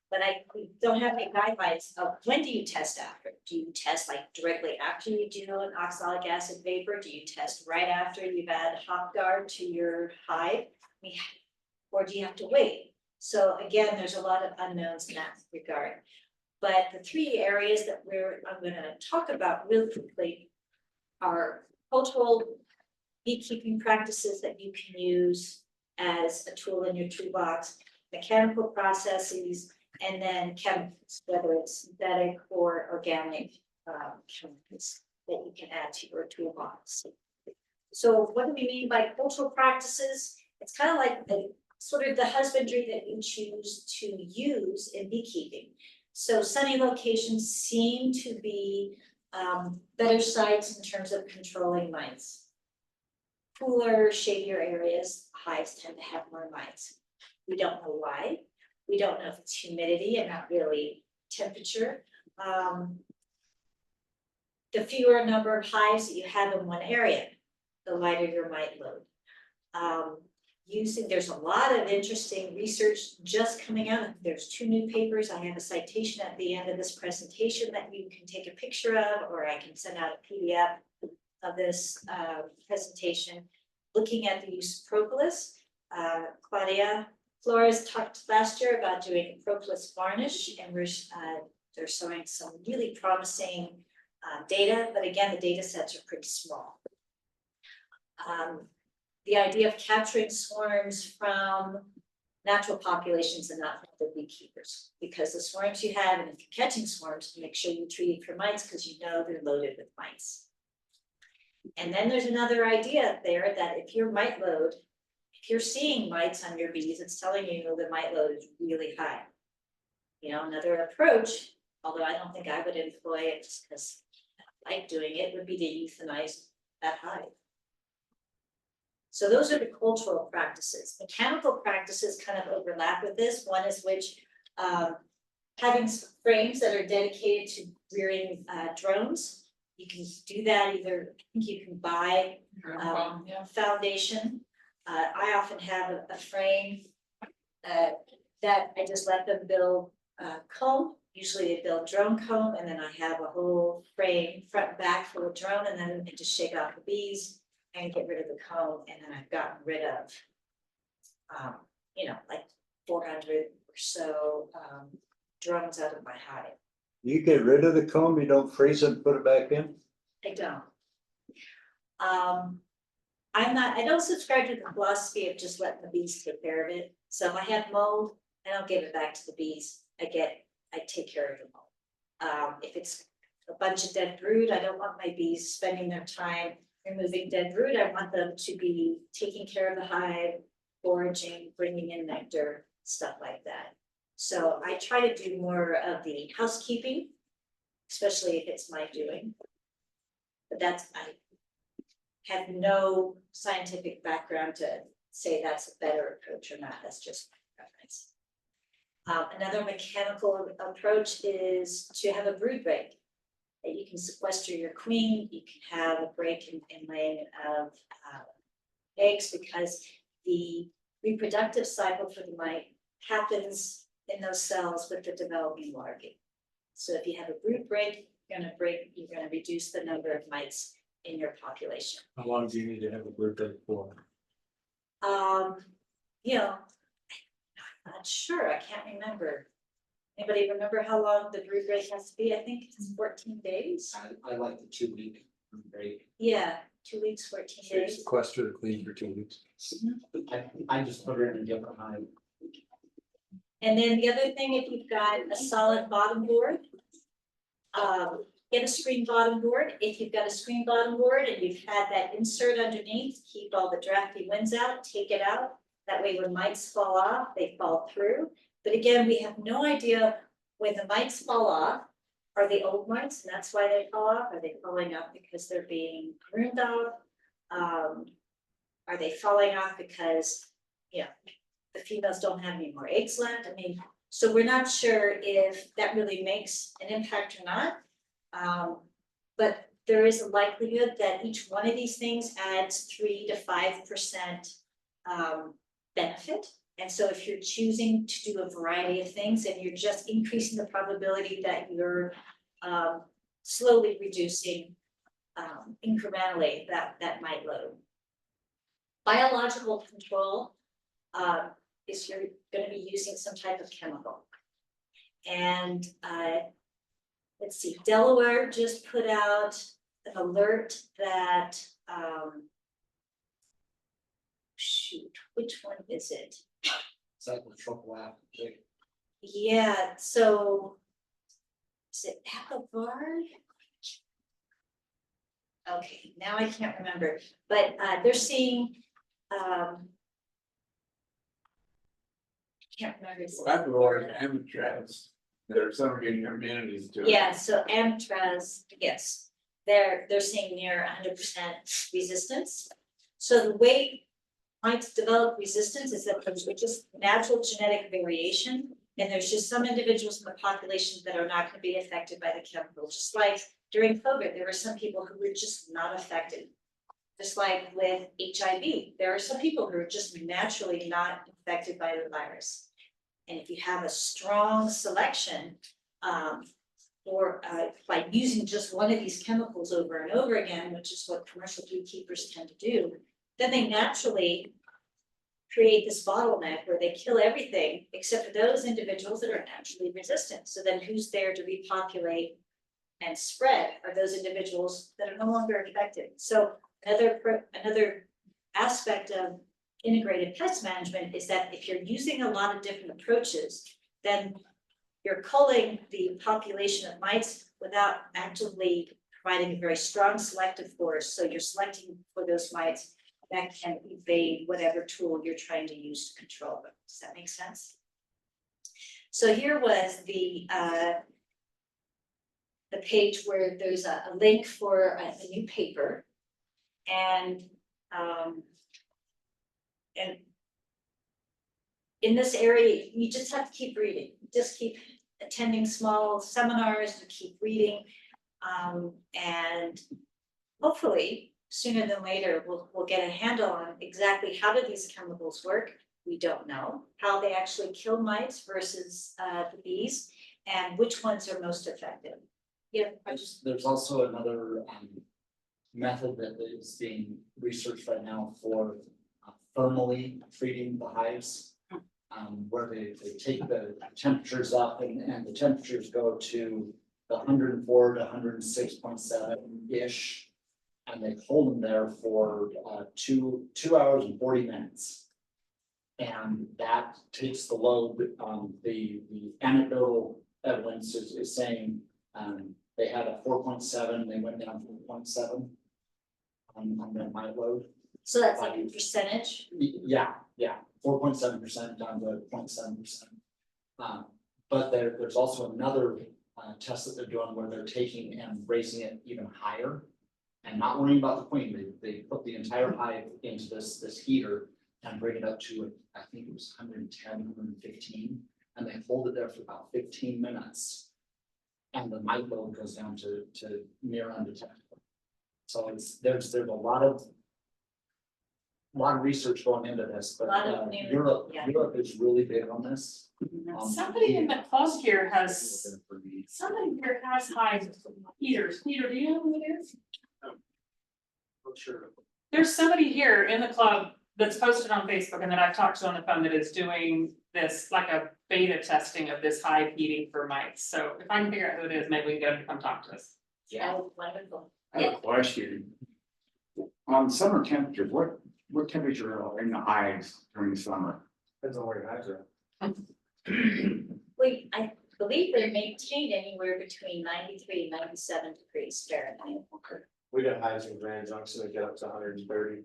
B: But we don't have any guidelines of when do you test after? Do you test like directly after you do an oxalic acid vapor? Do you test right after you've added Hopguard to your hive? Or do you have to wait? So again, there's a lot of unknowns in that regard. But the three areas that I'm going to talk about really quickly are cultural beekeeping practices that you can use as a tool in your toolbox, mechanical processes, and then chemicals, whether it's synthetic or organic chemicals that you can add to your toolbox. So what do we mean by cultural practices? It's kind of like the sort of the husbandry that you choose to use in beekeeping. So sunny locations seem to be better sites in terms of controlling mites. Cooler, shadier areas, hives tend to have more mites. We don't know why. We don't know if it's humidity and not really temperature. The fewer number of hives that you have in one area, the lighter your mite load. There's a lot of interesting research just coming out. There's 2 new papers. I have a citation at the end of this presentation that you can take a picture of, or I can send out a PDF of this presentation, looking at the use of propolis. Claudia Flores talked last year about doing propolis varnish, and they're showing some really promising data, but again, the data sets are pretty small. The idea of capturing swarms from natural populations and not from the beekeepers, because the swarms you have, and if you're catching swarms, make sure you treat it for mites because you know they're loaded with mites. And then there's another idea there that if your mite load, if you're seeing mites on your bees, it's telling you the mite load is really high. You know, another approach, although I don't think I would employ it just because I like doing it, would be to euthanize that hive. So those are the cultural practices. Mechanical practices kind of overlap with this. One is having frames that are dedicated to rearing drones. You can do that either, I think you can buy foundation. I often have a frame that I just let them build comb. Usually they build drone comb, and then I have a whole frame front and back for the drone, and then I just shake off the bees and get rid of the comb, and then I've gotten rid of, like 400 or so drones out of my hive.
F: You get rid of the comb, you don't freeze it and put it back in?
B: I don't. I don't subscribe to the philosophy of just letting the bees take care of it. So if I have mold, I don't give it back to the bees. I take care of the mold. If it's a bunch of dead brood, I don't want my bees spending their time removing dead brood. I want them to be taking care of the hive, foraging, bringing in nectar, stuff like that. So I try to do more of the housekeeping, especially if it's my doing. But I have no scientific background to say that's a better approach or not. That's just my preference. Another mechanical approach is to have a brood break. You can sequester your queen, you can have a break in laying of eggs, because the reproductive cycle for the mite happens in those cells with the developing larvae. So if you have a brood break, you're gonna reduce the number of mites in your population.
G: How long do you need to have a brood break for?
B: I'm not sure, I can't remember. Anybody remember how long the brood break has to be? I think it's 14 days.
G: I like the 2-week break.
B: Yeah, 2 weeks, 14 days.
F: Sequester the queen for 2 weeks.
G: I just put her in a different hive.
B: And then the other thing, if you've got a solid bottom board, get a screen bottom board. If you've got a screen bottom board and you've had that insert underneath, keep all the drafty winds out, take it out. That way when mites fall off, they fall through. But again, we have no idea when the mites fall off. Are they old mites and that's why they fall off? Are they falling off because they're being groomed off? Are they falling off because, the females don't have any more eggs left? I mean, so we're not sure if that really makes an impact or not. But there is a likelihood that each one of these things adds 3 to 5% benefit. And so if you're choosing to do a variety of things and you're just increasing the probability that you're slowly reducing incrementally that mite load. Biological control is you're going to be using some type of chemical. And let's see, Delaware just put out an alert that, which one is it?
G: Cyclotropic.
B: Yeah, so is it Apivard? Okay, now I can't remember, but they're seeing Can't remember. his
E: Well, I've already
B: name.
E: amateurs, there are some getting amenities to it.
B: Yeah, so Amatraz, yes, they're seeing near 100% resistance. So the way mites develop resistance is that there's just natural genetic variation. And there's just some individuals in the population that are not gonna be affected by the chemical, just like during COVID, there were some people who were just not affected. Just like with HIV, there are some people who are just naturally not infected by the virus. And if you have a strong selection, or by using just one of these chemicals over and over again, which is what commercial beekeepers tend to do, then they naturally create this bottleneck where they kill everything except for those individuals that are naturally resistant. So then who's there to repopulate and spread are those individuals that are no longer infected. So another aspect of integrated pest management is that if you're using a lot of different approaches, then you're culling the population of mites without actively providing a very strong selective force. So you're selecting for those mites that can evade whatever tool you're trying to use to control them. Does that make sense? So here was the page where there's a link for a new paper. And in this area, you just have to keep reading, just keep attending small seminars, to keep reading. And hopefully sooner than later, we'll get a handle on exactly how do these chemicals work. We don't know how they actually kill mites versus the bees, and which ones are most effective. Yeah,
G: There's also another method that is being researched right now for thermally treating the hives. Where they take the temperatures up and the temperatures go to the 104 to 106.7-ish. And they hold them there for 2 hours and 40 minutes. And that takes the load, the anecdotal evidence is saying they had a 4.7, they went down to 4.7 on their mite load.
B: so that's like a percentage.
G: Yeah, 4.7% down to 0.7%. But there's also another test that they're doing where they're taking and raising it even higher. And not worrying about the queen, they put the entire hive into this heater and bring it up to, I think it was 110, 115, and they hold it there for about 15 minutes. And the mite load goes down to near undetectable. So there's a lot of research going into this, but
B: Lot of new- yeah.
G: Europe is really big on this.
A: Somebody in the club here has hive heaters. Peter, do you know who it is?
E: Sure.
A: There's somebody here in the club that's posted on Facebook and that I've talked to on the phone that is doing this, like a beta testing of this hive heating for mites. So if I can figure out who it is, maybe we can get them to come talk to us.
B: Oh, wonderful.
H: I have a question. On summer temperatures, what temperature are in the hives during the summer?
G: Depends on where your hives are.
B: I believe they're maintained anywhere between 93 and 97 degrees Fahrenheit.
G: We got hives in Grand Junction that get up to 130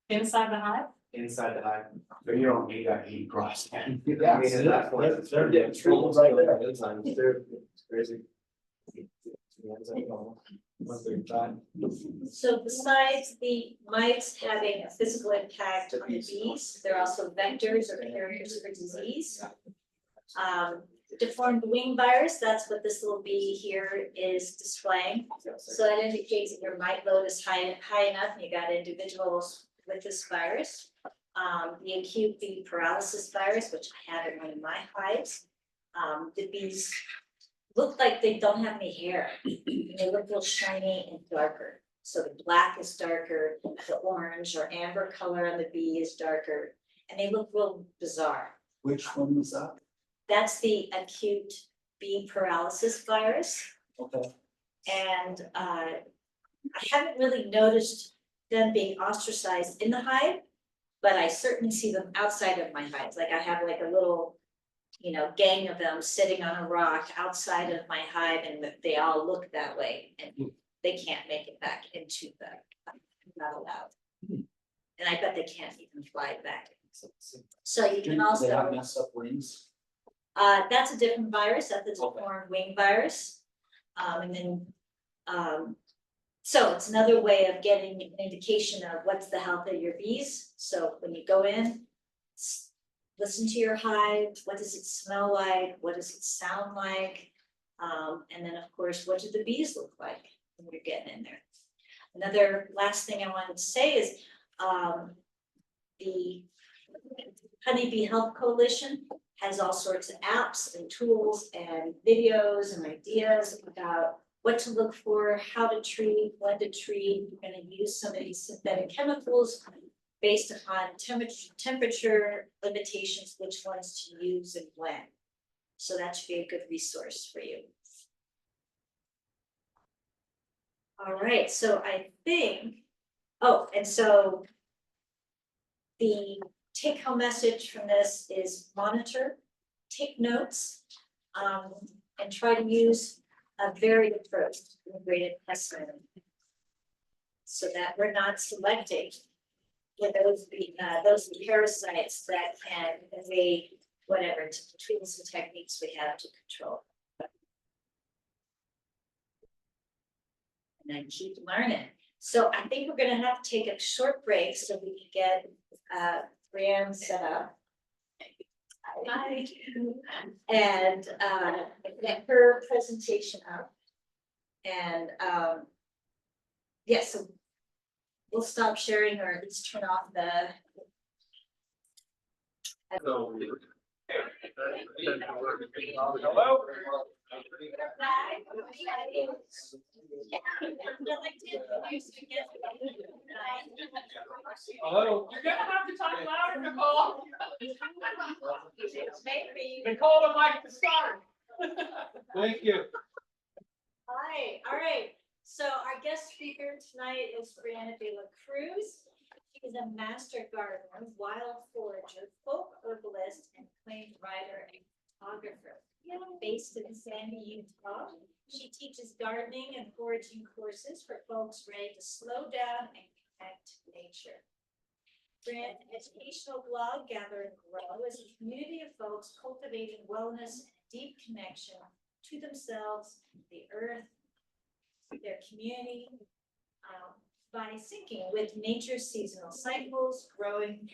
A: Inside the hive?
G: inside the hive.
H: So you don't need that heat cross then.
G: Yeah, they're getting troubles right there. It's crazy.
B: So besides the mites having a physical impact on the bees, they're also vectors or carriers for disease. Deformed wing virus, that's what this little bee here is displaying. So that indicates that your mite load is high enough and you got individuals with this virus. The acute bee paralysis virus, which I have in one of my hives. The bees look like they don't have any hair. They look real shiny and darker. So the black is darker, the orange or amber color on the bee is darker, and they look real bizarre.
G: Which one was that?
B: That's the acute bee paralysis virus.
G: Okay.
B: And I haven't really noticed them being ostracized in the hive, but I certainly see them outside of my hives. Like I have like a little, gang of them sitting on a rock outside of my hive, and they all look that way, and they can't make it back into the, not allowed. And I bet they can't even fly back So you
G: Do
B: can
G: they
B: also.
G: have messed up wings?
B: That's a different virus, that's the deformed wing virus. And then, so it's another way of getting an indication of what's the health of your bees. So when you go in, listen to your hive, what does it smell like, what does it sound like? And then, of course, what do the bees look like when you're getting in there? Another last thing I wanted to say is, the Honeybee Health Coalition has all sorts of apps and tools and videos and ideas about what to look for, how to treat, when to treat. We're gonna use some of these synthetic chemicals based upon temperature limitations, which ones to use and when. So that should be a good resource for you. All right, so I think, oh, and so the take-home message from this is monitor, take notes, and try to use a varied approach to integrated pest management, so that we're not selecting for those parasites that can evade whatever tools and techniques we have to control. And then keep learning. So I think we're gonna have to take a short break so we can get Brianne set up. Hi. And get her presentation up. And yes, so we'll stop sharing, or at least turn off the.
E: So.
H: Hello? Hello?
A: You're gonna have to talk louder, Nicole.
B: Maybe.
H: Nicole, I'd like to start. Thank you.
B: Hi, all right. So our guest speaker tonight is Brianne Dela Cruz. She's a master gardener, wild forager, folk herbalist, and acclaimed writer and photographer. Based in Sandy, Utah, she teaches gardening and foraging courses for folks ready to slow down and connect to nature. Brianne's educational blog, Gather and Grow, is a community of folks cultivating wellness and deep connection to themselves, the earth, their community, by syncing with nature's seasonal cycles, growing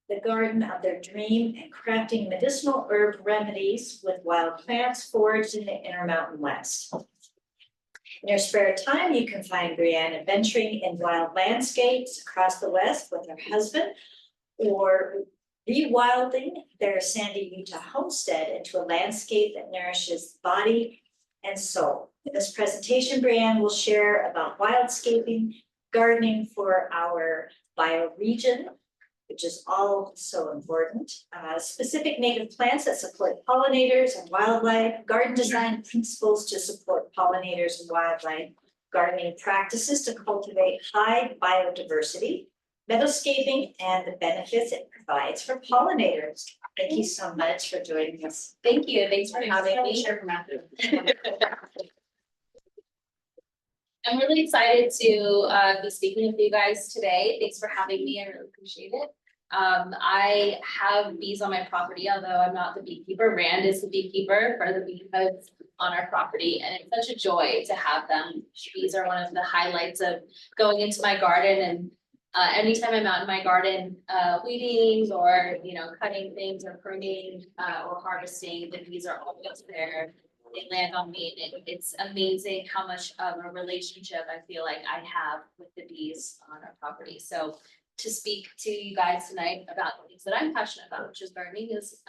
B: the garden of their dream, and crafting medicinal herb remedies with wild plants foraged in the Intermountain West. In your spare time, you can find Brianne adventuring in wild landscapes across the West with her husband, or rewilding their Sandy, Utah homestead into a landscape that nourishes body and soul. In this presentation, Brianne will share about wildscaping, gardening for our bioregion, which is all so important, specific native plants that support pollinators and wildlife, garden design principles to support pollinators and wildlife, gardening practices to cultivate high biodiversity, meadowscaping, and the benefits it provides for pollinators. Thank you so much for joining us.
I: Thank you, thanks for having me. I'm really excited to be speaking with you guys today. Thanks for having me, I really appreciate it. I have bees on my property, although I'm not the beekeeper. Rand is the beekeeper for the beehives on our property, and it's such a joy to have them. Bees are one of the highlights of going into my garden, and anytime I'm out in my garden, weeding or, cutting things or pruning or harvesting, the bees are always there. They land on me, and it's amazing how much of a relationship I feel like I have with the bees on our property. So to speak to you guys tonight about the things that I'm passionate about, which is gardening, is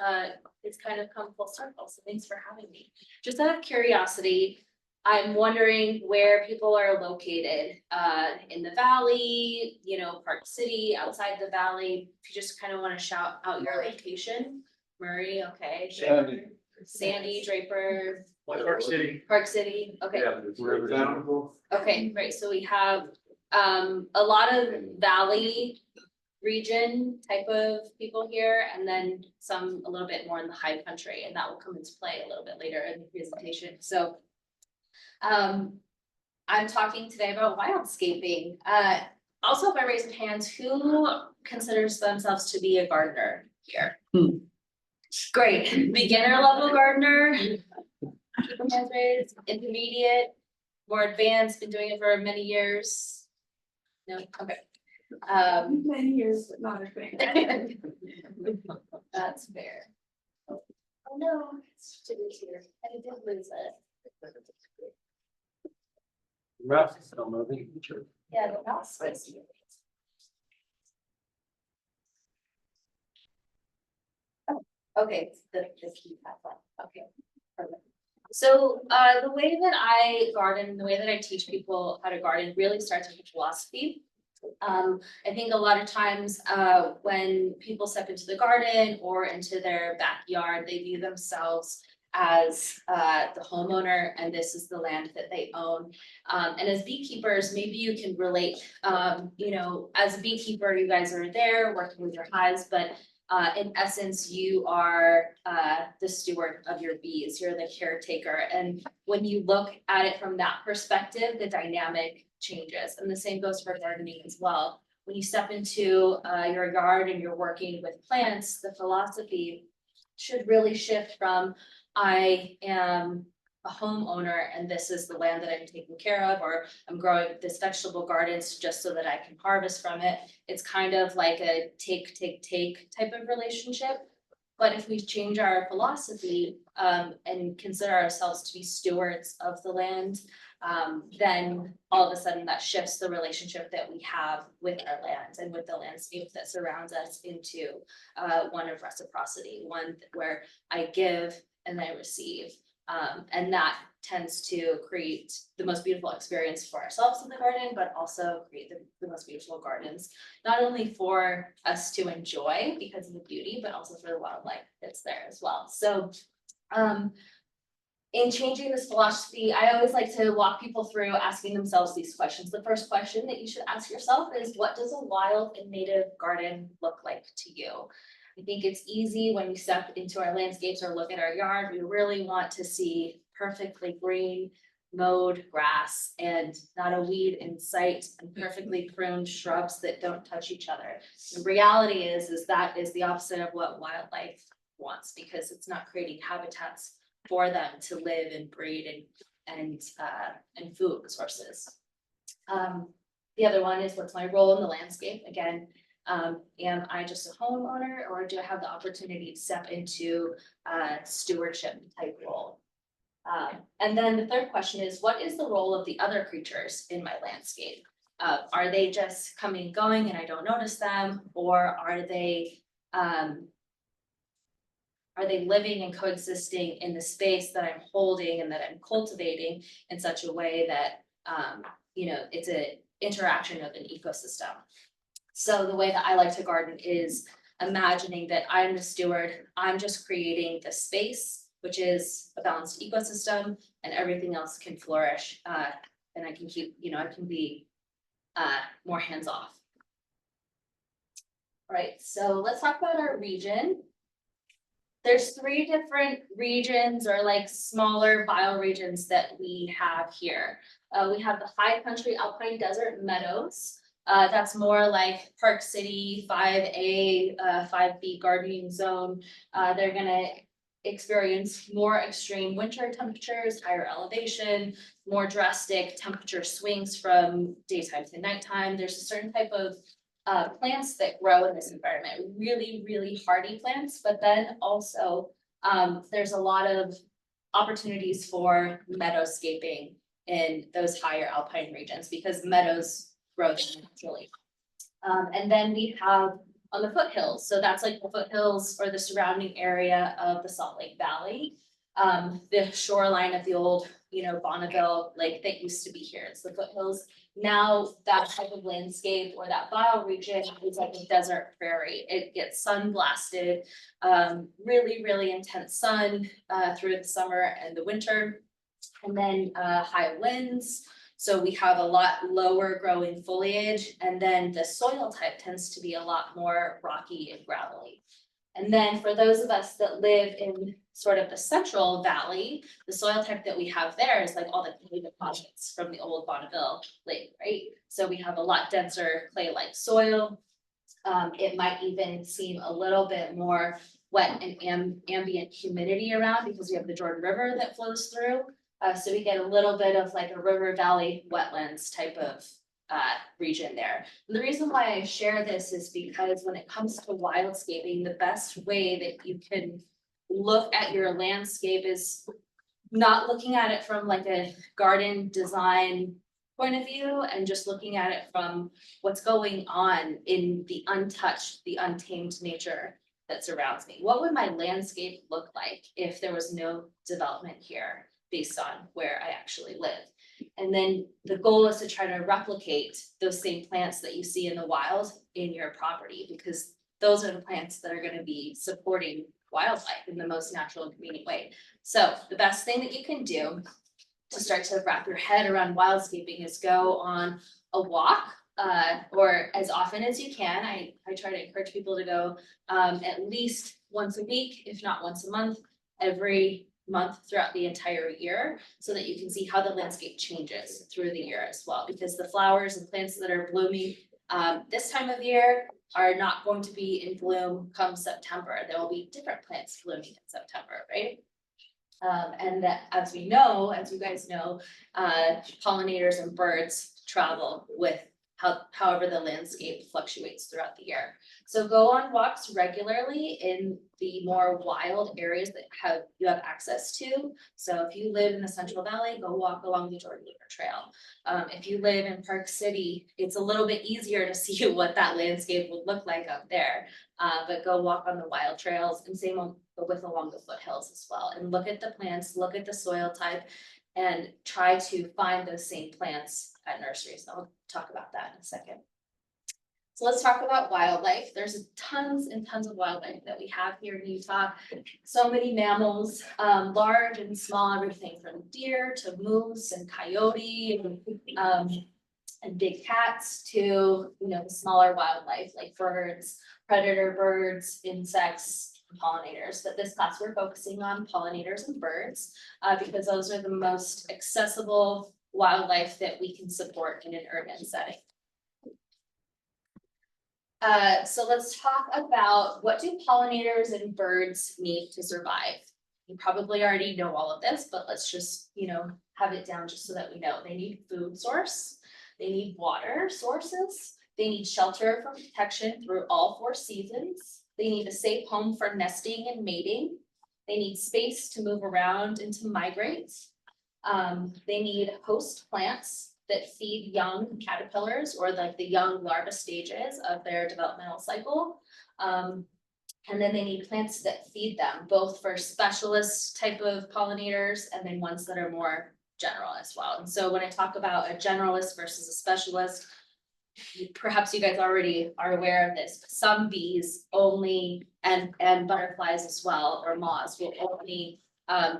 I: it's kind of come full circle. So thanks for having me. Just out of curiosity, I'm wondering where people are located in the valley, Park City, outside the valley. If you just kind of want to shout out your location. Murray, okay. Sandy, Draper.
H: Park City.
I: Park City, okay.
E: Yeah, we're down.
I: Okay, great. So we have a lot of valley region type of people here, and then some a little bit more in the high country, and that will come into play a little bit later in the presentation. So I'm talking today about wildscaping. Also, if I raise of hands, who considers themselves to be a gardener here? Great, beginner level gardener, keeping hands raised, intermediate, more advanced, been doing it for many years. No, okay.
C: Many years, but not as big.
I: That's fair. Oh no, it's too here, I did lose it.
D: Rough, so moving.
I: Yeah, the mouse was. Oh, okay, the keypad one, okay, perfect. So, the way that I garden, the way that I teach people how to garden really starts with philosophy. I think a lot of times, when people step into the garden or into their backyard, they view themselves as the homeowner, and this is the land that they own. And as beekeepers, maybe you can relate, you know, as a beekeeper, you guys are there working with your hives, but in essence, you are the steward of your bees, you're the caretaker. And when you look at it from that perspective, the dynamic changes. And the same goes for gardening as well. When you step into your yard and you're working with plants, the philosophy should really shift from I am a homeowner and this is the land that I'm taking care of, or I'm growing this vegetable gardens just so that I can harvest from it. It's kind of like a take type of relationship. But if we change our philosophy and consider ourselves to be stewards of the land, then all of a sudden that shifts the relationship that we have with our land and with the landscape that surrounds us into one of reciprocity, one where I give and I receive. And that tends to create the most beautiful experience for ourselves in the garden, but also create the most beautiful gardens, not only for us to enjoy because of the beauty, but also for the wildlife that's there as well. So in changing this philosophy, I always like to walk people through asking themselves these questions. The first question that you should ask yourself is, what does a wild and native garden look like to you? I think it's easy when we step into our landscapes or look at our yard, we really want to see perfectly green, mowed grass and not a weed in sight, and perfectly pruned shrubs that don't touch each other. The reality is that is the opposite of what wildlife wants, because it's not creating habitats for them to live and breed and food sources. The other one is, what's my role in the landscape? Again, am I just a homeowner, or do I have the opportunity to step into a stewardship type role? And then the third question is, what is the role of the other creatures in my landscape? Are they just coming and going and I don't notice them, or are they living and coexisting in the space that I'm holding and that I'm cultivating in such a way that you know, it's an interaction of an ecosystem? So the way that I like to garden is imagining that I'm the steward, I'm just creating the space, which is a balanced ecosystem, and everything else can flourish. And I can keep, you know, I can be more hands-off. All right, so let's talk about our region. There's 3 different regions, or like smaller bioregions, that we have here. We have the high country alpine desert meadows. That's more like Park City, 5A, 5B gardening zone. They're gonna experience more extreme winter temperatures, higher elevation, more drastic temperature swings from daytime to nighttime. There's a certain type of plants that grow in this environment, really, really hardy plants, but then also there's a lot of opportunities for meadowscaping in those higher alpine regions, because meadows grow naturally. And then we have on the foothills, so that's like the foothills or the surrounding area of the Salt Lake Valley, the shoreline of the old, you know, Bonneville Lake that used to be here. It's the foothills. Now that type of landscape or that bioregion is like a desert prairie. It gets sun blasted, really, really intense sun through the summer and the winter, and then high winds. So we have a lot lower growing foliage, and then the soil type tends to be a lot more rocky and gravelly. And then for those of us that live in sort of the Central Valley, the soil type that we have there is like all the clay deposits from the old Bonneville Lake, right? So we have a lot denser clay-like soil. It might even seem a little bit more wet and ambient humidity around because we have the Jordan River that flows through. So we get a little bit of like a river valley wetlands type of region there. And the reason why I share this is because when it comes to wildscaping, the best way that you can look at your landscape is not looking at it from like a garden design point of view and just looking at it from what's going on in the untouched, the untamed nature that surrounds me. What would my landscape look like if there was no development here based on where I actually live? And then the goal is to try to replicate those same plants that you see in the wild in your property, because those are the plants that are going to be supporting wildlife in the most natural and convenient way. So the best thing that you can do to start to wrap your head around wildscaping is go on a walk, or as often as you can. I try to encourage people to go at least once a week, if not once a month, every month throughout the entire year, so that you can see how the landscape changes through the year as well, because the flowers and plants that are blooming this time of year are not going to be in bloom come September. There will be different plants blooming in September, right? And that, as we know, as you guys know, pollinators and birds travel with however the landscape fluctuates throughout the year. So go on walks regularly in the more wild areas that you have access to. So if you live in the Central Valley, go walk along the Jordan River Trail. If you live in Park City, it's a little bit easier to see what that landscape would look like up there. But go walk on the wild trails, and same with along the foothills as well. And look at the plants, look at the soil type, and try to find those same plants at nurseries. I'll talk about that in a second. So let's talk about wildlife. There's tons and tons of wildlife that we have here in Utah. So many mammals, large and small, everything from deer to moose and coyote and big cats to, the smaller wildlife like birds, predator birds, insects, pollinators. But this class we're focusing on pollinators and birds because those are the most accessible wildlife that we can support in an urban setting. So let's talk about, what do pollinators and birds need to survive? You probably already know all of this, but let's just, have it down just so that we know. They need food source, they need water sources, they need shelter from protection through all 4 seasons, they need a safe home for nesting and mating, they need space to move around and to migrate, they need host plants that feed young caterpillars or like the young larva stages of their developmental cycle. And then they need plants that feed them, both for specialist type of pollinators and then ones that are more general as well. And so when I talk about a generalist versus a specialist, perhaps you guys already are aware of this, but some bees only, and butterflies as well, or moths will only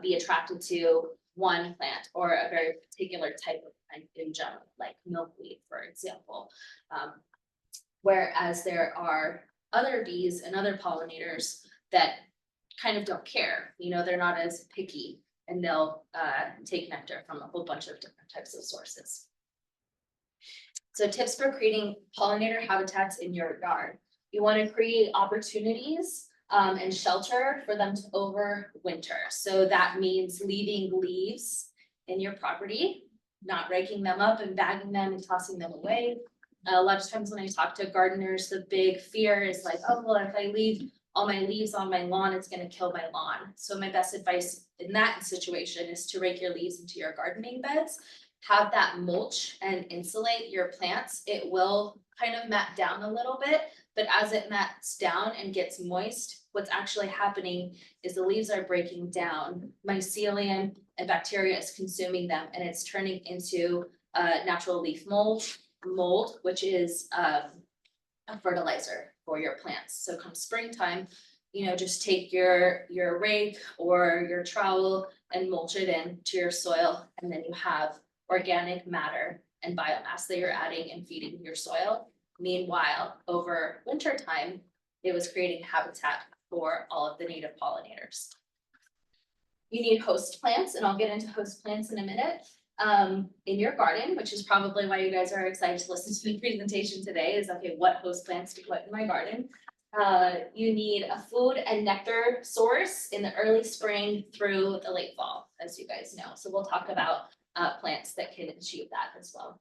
I: be attracted to one plant or a very particular type of plant in general, like milkweed, for example. Whereas there are other bees and other pollinators that kind of don't care, they're not as picky, and they'll take nectar from a whole bunch of different types of sources. So tips for creating pollinator habitats in your yard. You want to create opportunities and shelter for them to overwinter. So that means leaving leaves in your property, not raking them up and bagging them and tossing them away. A lot of times when I talk to gardeners, the big fear is like, oh, well, if I leave all my leaves on my lawn, it's going to kill my lawn. So my best advice in that situation is to rake your leaves into your gardening beds, have that mulch and insulate your plants. It will kind of mat down a little bit, but as it mats down and gets moist, what's actually happening is the leaves are breaking down. Mycelium and bacteria is consuming them, and it's turning into natural leaf mold, which is a fertilizer for your plants. So come springtime, just take your rake or your trowel and mulch it into your soil, and then you have organic matter and biomass that you're adding and feeding your soil. Meanwhile, over winter time, it was creating habitat for all of the native pollinators. You need host plants, and I'll get into host plants in a minute. in your garden, which is probably why you guys are excited to listen to the presentation today, is okay, what host plants to put in my garden. You need a food and nectar source in the early spring through the late fall, as you guys know. So we'll talk about plants that can achieve that as well.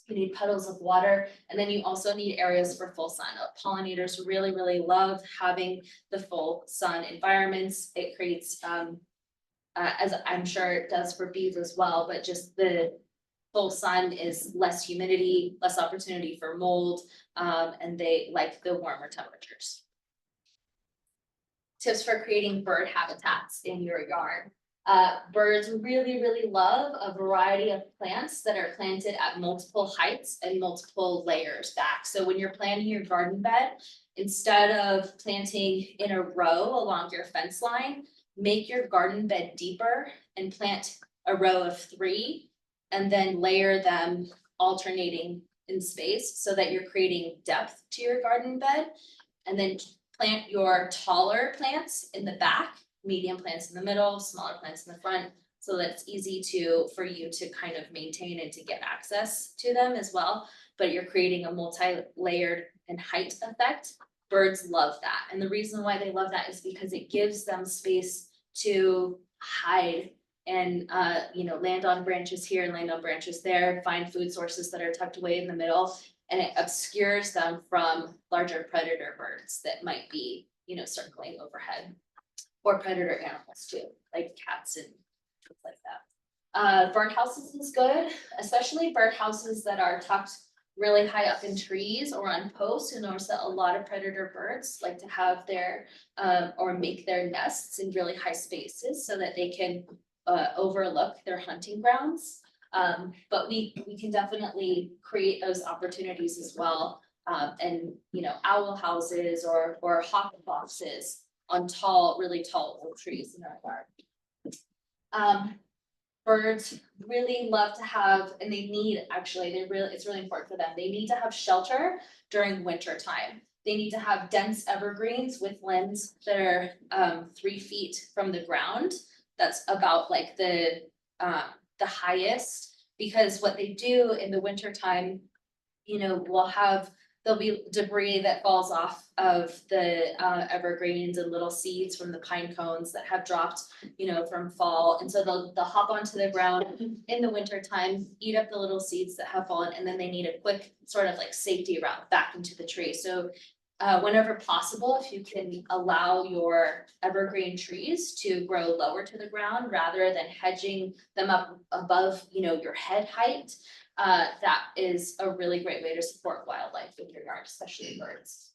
I: You need puddles of water, and then you also need areas for full sun. Pollinators really, really love having the full sun environments. It creates, as I'm sure it does for bees as well, but just the full sun is less humidity, less opportunity for mold, and they like the warmer temperatures. Tips for creating bird habitats in your yard. Birds really, really love a variety of plants that are planted at multiple heights and multiple layers back. So when you're planting your garden bed, instead of planting in a row along your fence line, make your garden bed deeper and plant a row of 3 and then layer them alternating in space so that you're creating depth to your garden bed. And then plant your taller plants in the back, medium plants in the middle, smaller plants in the front, so that it's easy for you to kind of maintain and to get access to them as well. But you're creating a multi-layered and height effect. Birds love that. And the reason why they love that is because it gives them space to hide and land on branches here and land on branches there, find food sources that are tucked away in the middle, and it obscures them from larger predator birds that might be, circling overhead, or predator animals too, like cats and things like that. Birdhouses is good, especially birdhouses that are tucked really high up in trees or on posts. You notice that a lot of predator birds like to have their or make their nests in really high spaces so that they can overlook their hunting grounds. But we can definitely create those opportunities as well. And owl houses or hawk boxes on really tall oak trees in our garden. Birds really love to have, and they need, actually, it's really important for them. They need to have shelter during winter time. They need to have dense evergreens with limbs that are 3 feet from the ground. That's about like the highest, because what they do in the winter time, there'll be debris that falls off of the evergreens and little seeds from the pine cones that have dropped, from fall. And so they'll hop onto the ground in the winter time, eat up the little seeds that have fallen, and then they need a quick sort of like safety route back into the tree. So whenever possible, if you can allow your evergreen trees to grow lower to the ground rather than hedging them up above, your head height, that is a really great way to support wildlife in your yard, especially birds.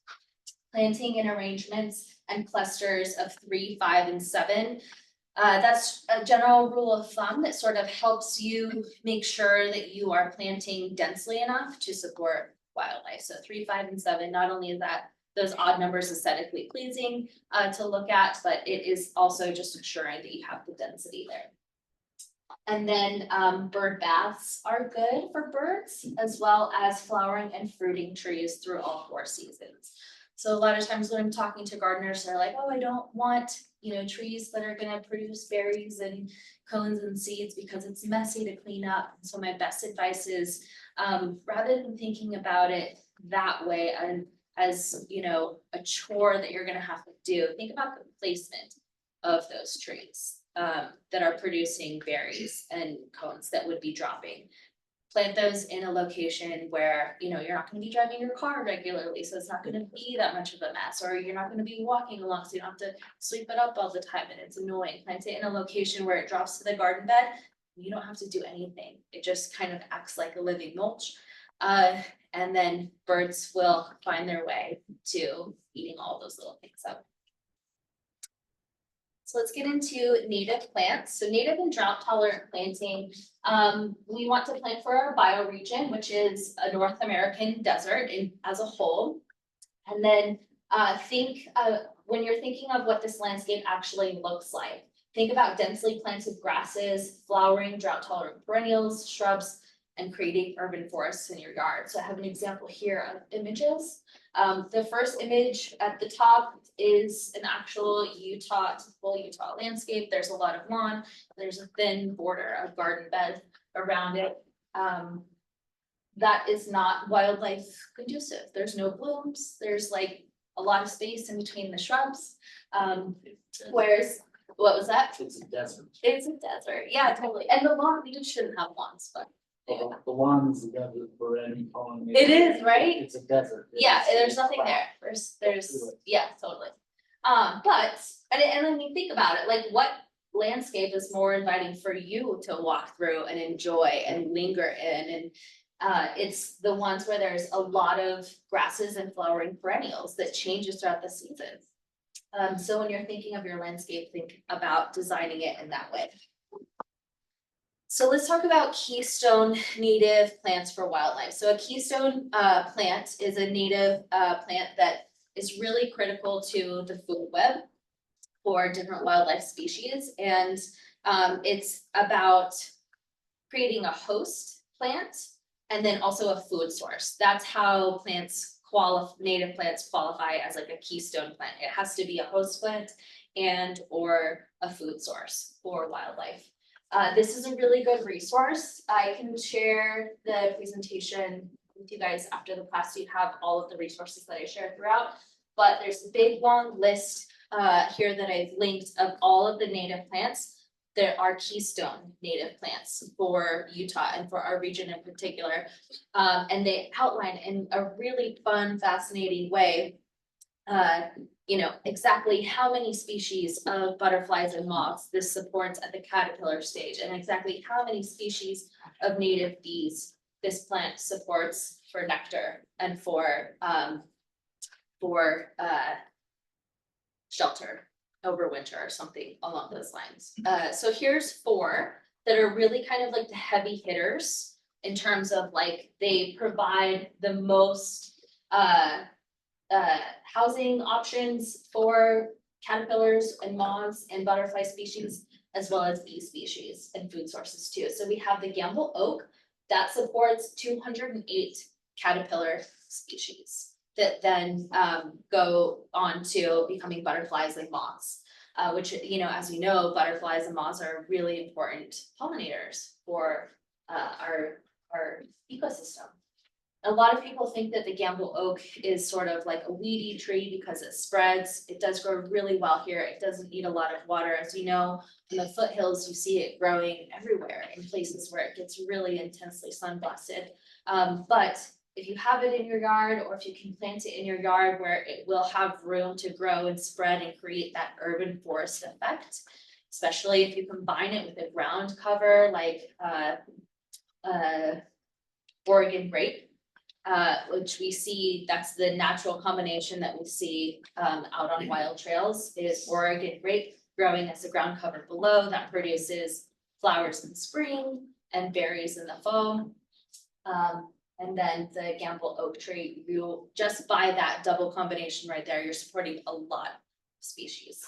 I: Planting in arrangements and clusters of 3, 5, and 7. That's a general rule of thumb that sort of helps you make sure that you are planting densely enough to support wildlife. So 3, 5, and 7, not only is that those odd numbers aesthetically pleasing to look at, but it is also just ensuring that you have the density there. And then bird baths are good for birds, as well as flowering and fruiting trees through all 4 seasons. So a lot of times when I'm talking to gardeners, they're like, oh, I don't want, trees that are gonna produce berries and cones and seeds because it's messy to clean up. And so my best advice is, rather than thinking about it that way and as, a chore that you're gonna have to do, think about the placement of those trees that are producing berries and cones that would be dropping. Plant those in a location where, you're not gonna be driving your car regularly, so it's not gonna be that much of a mess, or you're not gonna be walking along, so you don't have to sweep it up all the time and it's annoying. Plant it in a location where it drops to the garden bed. You don't have to do anything. It just kind of acts like a living mulch. And then birds will find their way to eating all those little things up. So let's get into native plants. So native and drought tolerant planting, we want to plant for our bioregion, which is a North American desert as a whole. And then when you're thinking of what this landscape actually looks like, think about densely planted grasses, flowering drought tolerant perennials, shrubs, and creating urban forests in your yard. So I have an example here of images. The first image at the top is an actual typical Utah landscape. There's a lot of lawn. There's a thin border of garden bed around it. That is not wildlife conducive. There's no blooms, there's like a lot of space in between the shrubs. Whereas, what was that?
G: It's a desert.
I: It's a desert, yeah, totally. And the lawn, we just shouldn't have lawns, but.
G: The lawn's a desert for any pollinator.
I: It is, right?
G: It's a desert.
I: Yeah, there's nothing there, yeah, totally. But, and then you think about it, like what landscape is more inviting for you to walk through and enjoy and linger in, and it's the ones where there's a lot of grasses and flowering perennials that changes throughout the season. So when you're thinking of your landscape, think about designing it in that way. So let's talk about keystone native plants for wildlife. So a keystone plant is a native plant that is really critical to the food web for different wildlife species. And it's about creating a host plant and then also a food source. That's how native plants qualify as like a keystone plant. It has to be a host plant and or a food source for wildlife. This is a really good resource. I can share the presentation with you guys after the class. So you have all of the resources that I share throughout, but there's a big long list here that I've linked of all of the native plants. There are keystone native plants for Utah and for our region in particular. And they outline in a really fun, fascinating way, exactly how many species of butterflies and moths this supports at the caterpillar stage, and exactly how many species of native bees this plant supports for nectar and for shelter over winter or something along those lines. So here's 4 that are really kind of like the heavy hitters in terms of like they provide the most housing options for caterpillars and moths and butterfly species, as well as bee species and food sources too. So we have the Gamble oak that supports 208 caterpillar species that then go on to becoming butterflies and moths, which, as you know, butterflies and moths are really important pollinators for our ecosystem. A lot of people think that the Gamble oak is sort of like a weedy tree because it spreads. It does grow really well here. It doesn't need a lot of water. As you know, in the foothills, you see it growing everywhere in places where it gets really intensely sun blasted. But if you have it in your yard, or if you can plant it in your yard where it will have room to grow and spread and create that urban forest effect, especially if you combine it with a ground cover like Oregon grape, which we see, that's the natural combination that we see out on wild trails, is Oregon grape growing as a ground cover below that produces flowers in spring and berries in the fall. And then the Gamble oak tree, you just by that double combination right there, you're supporting a lot of species.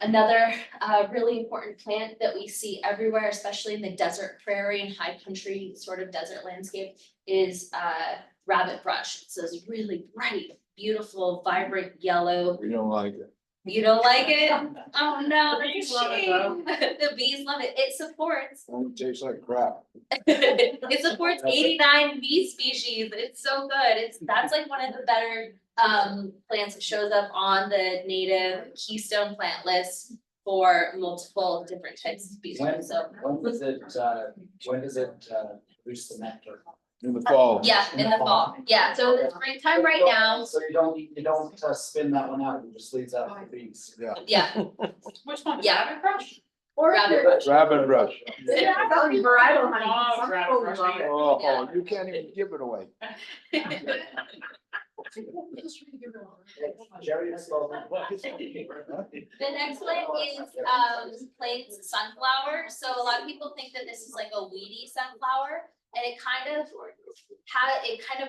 I: Another really important plant that we see everywhere, especially in the desert prairie and high country sort of desert landscape, is rabbit brush. It's this really bright, beautiful, vibrant yellow.
F: We don't like it.
I: You don't like it? Oh no,
A: Bees
I: that's a
A: love it, though.
I: shame. The bees love it. It supports
F: It tastes like crap.
I: it supports 89 bee species. It's so good. That's like one of the better plants that shows up on the native keystone plant list for multiple different types of species. So
G: When does it produce the nectar?
F: In the fall.
I: yeah, in the fall. Yeah, so it's springtime right now.
G: So you don't spin that one out, it just leaves out the bees.
F: Yeah.
I: Yeah,
A: Which one?
I: Yeah.
A: Rabbit brush?
I: rabbit brush.
F: Rabbit brush.
J: Varietal honey.
A: Oh,
J: Some
A: rabbit
J: people
A: brush,
J: love
A: yeah.
J: it.
F: Oh, you can't even give it away.
G: Jerry, it's all-
I: The next one is plains sunflower. So a lot of people think that this is like a weedy sunflower, and it kind of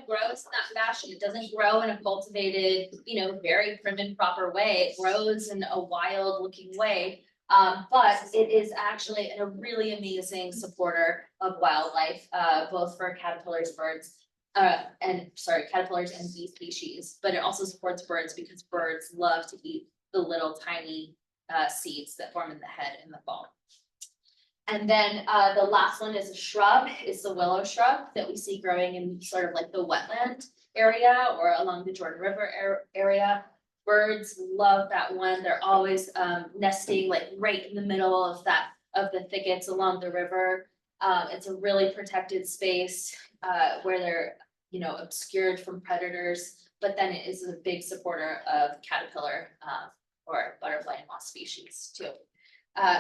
I: grows in that fashion. It doesn't grow in a cultivated, very prim and proper way. It grows in a wild looking way. But it is actually a really amazing supporter of wildlife, both for caterpillars, caterpillars and bee species, but it also supports birds because birds love to eat the little tiny seeds that form in the head in the fall. And then the last one is a shrub, is the willow shrub that we see growing in sort of like the wetland area or along the Jordan River area. Birds love that one. They're always nesting like right in the middle of the thickets along the river. It's a really protected space where they're, you know, obscured from predators, but then it is a big supporter of caterpillar or butterfly and moth species too.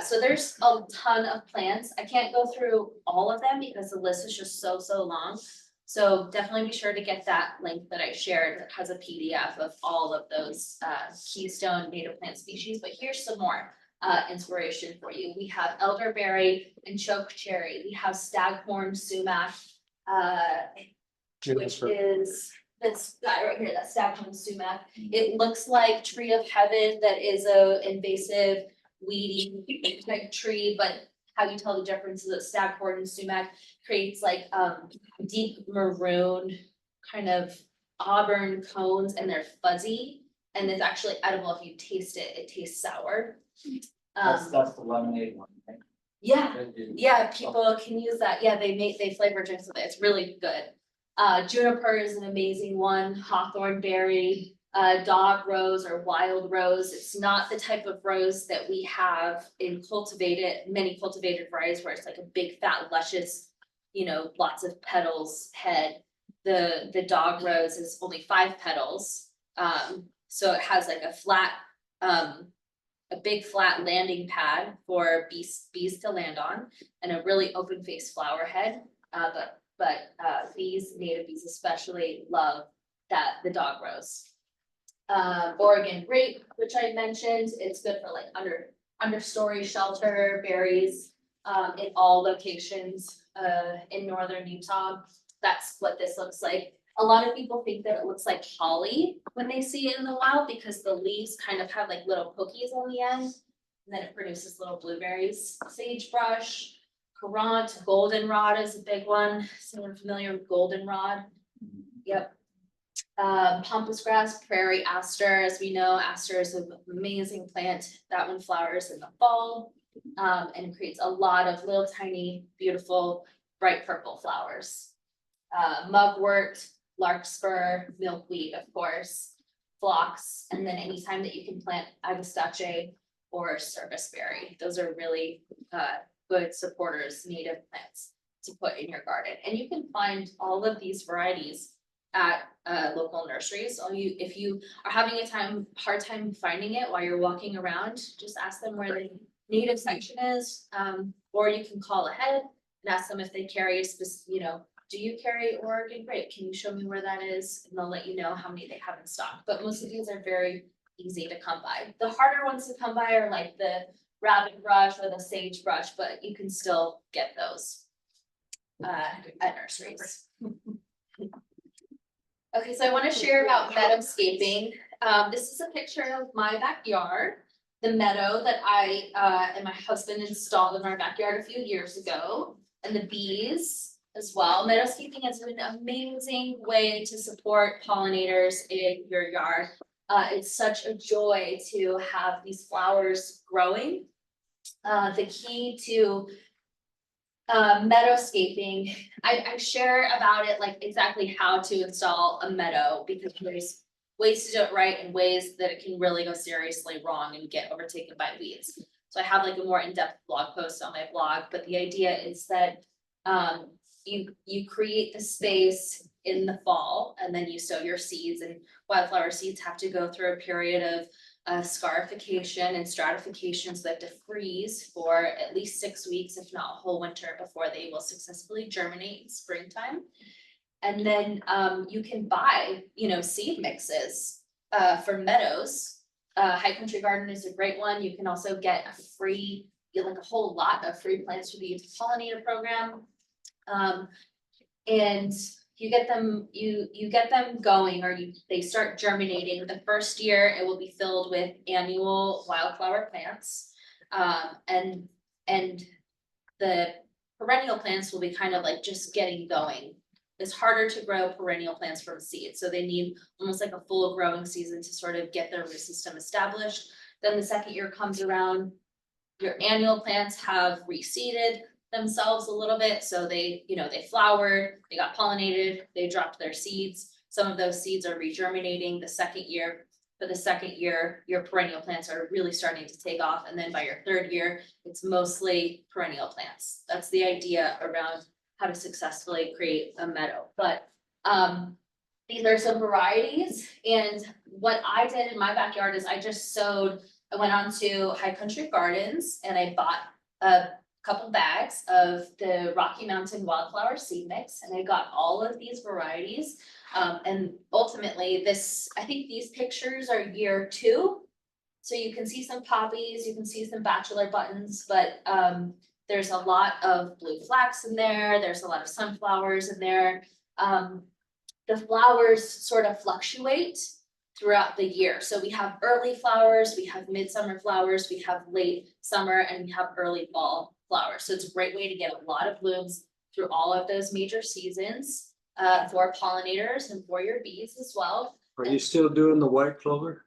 I: So there's a ton of plants. I can't go through all of them because the list is just so long. So definitely be sure to get that link that I shared that has a PDF of all of those keystone native plant species, but here's some more inspiration for you. We have elderberry and chokecherry. We have staghorn sumac, which is this guy right here, that staghorn sumac. It looks like tree of heaven that is a invasive weedy type tree, but how you tell the difference is that staghorn and sumac creates like deep maroon kind of auburn cones, and they're fuzzy, and it's actually edible. If you taste it, it tastes sour.
G: That's the lemonade one, right?
I: Yeah, people can use that. Yeah, they flavor drinks with it. It's really good. Juniper is an amazing one. Hawthorn berry, dog rose or wild rose. It's not the type of rose that we have in many cultivated varieties where it's like a big fat luscious, you know, lots of petals head. The dog rose is only 5 petals. So it has like a flat, a big flat landing pad for bees to land on, and a really open face flower head. But native bees especially love the dog rose. Oregon grape, which I mentioned, it's good for like understory shelter, berries, in all locations, in northern Utah. That's what this looks like. A lot of people think that it looks like holly when they see it in the wild because the leaves kind of have like little pokies on the end, and then it produces little blueberries. Sagebrush, currant, goldenrod is a big one. Someone familiar with goldenrod? Yep. Pampas grass, prairie aster. As we know, aster is an amazing plant. That one flowers in the fall, and creates a lot of little tiny, beautiful, bright purple flowers. Mugwort, larkspur, milkweed, of course, phlox, and then anytime that you can plant agastache or serviceberry. Those are really good supporters, native plants to put in your garden. And you can find all of these varieties at local nurseries. If you are having a hard time finding it while you're walking around, just ask them where the native section is, or you can call ahead and ask them if they carry a specific, you know, do you carry Oregon grape? Can you show me where that is? And they'll let you know how many they have in stock. But most of these are very easy to come by. The harder ones to come by are like the rabbit brush or the sagebrush, but you can still get those at nurseries. Okay, so I want to share about meadowscaping. This is a picture of my backyard, the meadow that I and my husband installed in our backyard a few years ago, and the bees as well. Meadowscaping is an amazing way to support pollinators in your yard. It's such a joy to have these flowers growing. The key to meadowscaping, I share about it, like exactly how to install a meadow, because there's ways to do it right and ways that it can really go seriously wrong and get overtaken by weeds. So I have like a more in-depth blog post on my blog, but the idea is that you create the space in the fall, and then you sow your seeds, and wildflower seeds have to go through a period of scarification and stratification, so they have to freeze for at least 6 weeks, if not a whole winter, before they will successfully germinate in springtime. And then you can buy, you know, seed mixes for meadows. High Country Garden is a great one. You can also get a free, like a whole lot of free plants through the Youth Pollinator program. And you get them going, or they start germinating. The first year it will be filled with annual wildflower plants, and the perennial plants will be kind of like just getting going. It's harder to grow perennial plants from seed, so they need almost like a full growing season to sort of get their root system established. Then the second year comes around, Your annual plants have reseeded themselves a little bit, so they, they flowered, they got pollinated, they dropped their seeds. Some of those seeds are regerminating the second year. For the second year, your perennial plants are really starting to take off, and then by your third year, it's mostly perennial plants. That's the idea around how to successfully create a meadow, but these are some varieties, and what I did in my backyard is I went on to High Country Gardens and I bought a couple bags of the Rocky Mountain Wildflower seed mix, and I got all of these varieties. And ultimately I think these pictures are year 2. So you can see some poppies, you can see some bachelor buttons, but there's a lot of blue flax in there, there's a lot of sunflowers in there. The flowers sort of fluctuate throughout the year. So we have early flowers, we have midsummer flowers, we have late summer, and we have early fall flowers. So it's a great way to get a lot of blooms through all of those major seasons for pollinators and for your bees as well.
F: Are you still doing the white clover?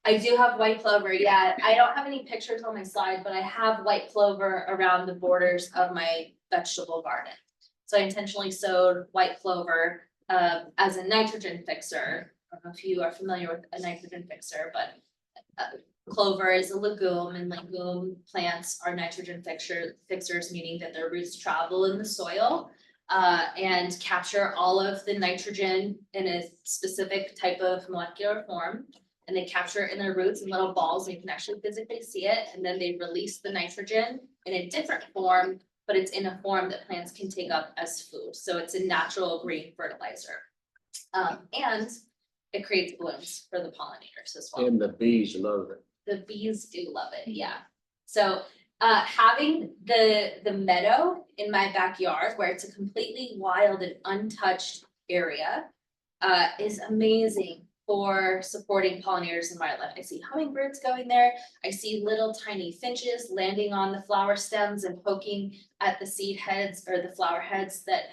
I: I do have white clover, yeah. I don't have any pictures on my slide, but I have white clover around the borders of my vegetable garden. So I intentionally sowed white clover as a nitrogen fixer. I don't know if you are familiar with a nitrogen fixer, but clover is a legume, and legume plants are nitrogen fixers, meaning that their roots travel in the soil and capture all of the nitrogen in a specific type of molecular form. And they capture it in their roots in little balls, and you can actually physically see it. And then they release the nitrogen in a different form, but it's in a form that plants can take up as food. So it's a natural green fertilizer. And it creates blooms for the pollinators as well.
F: And the bees love it.
I: The bees do love it, yeah. So having the meadow in my backyard, where it's a completely wild and untouched area, is amazing for supporting pollinators and wildlife. I see hummingbirds going there. I see little tiny finches landing on the flower stems and poking at the seed heads or the flower heads that,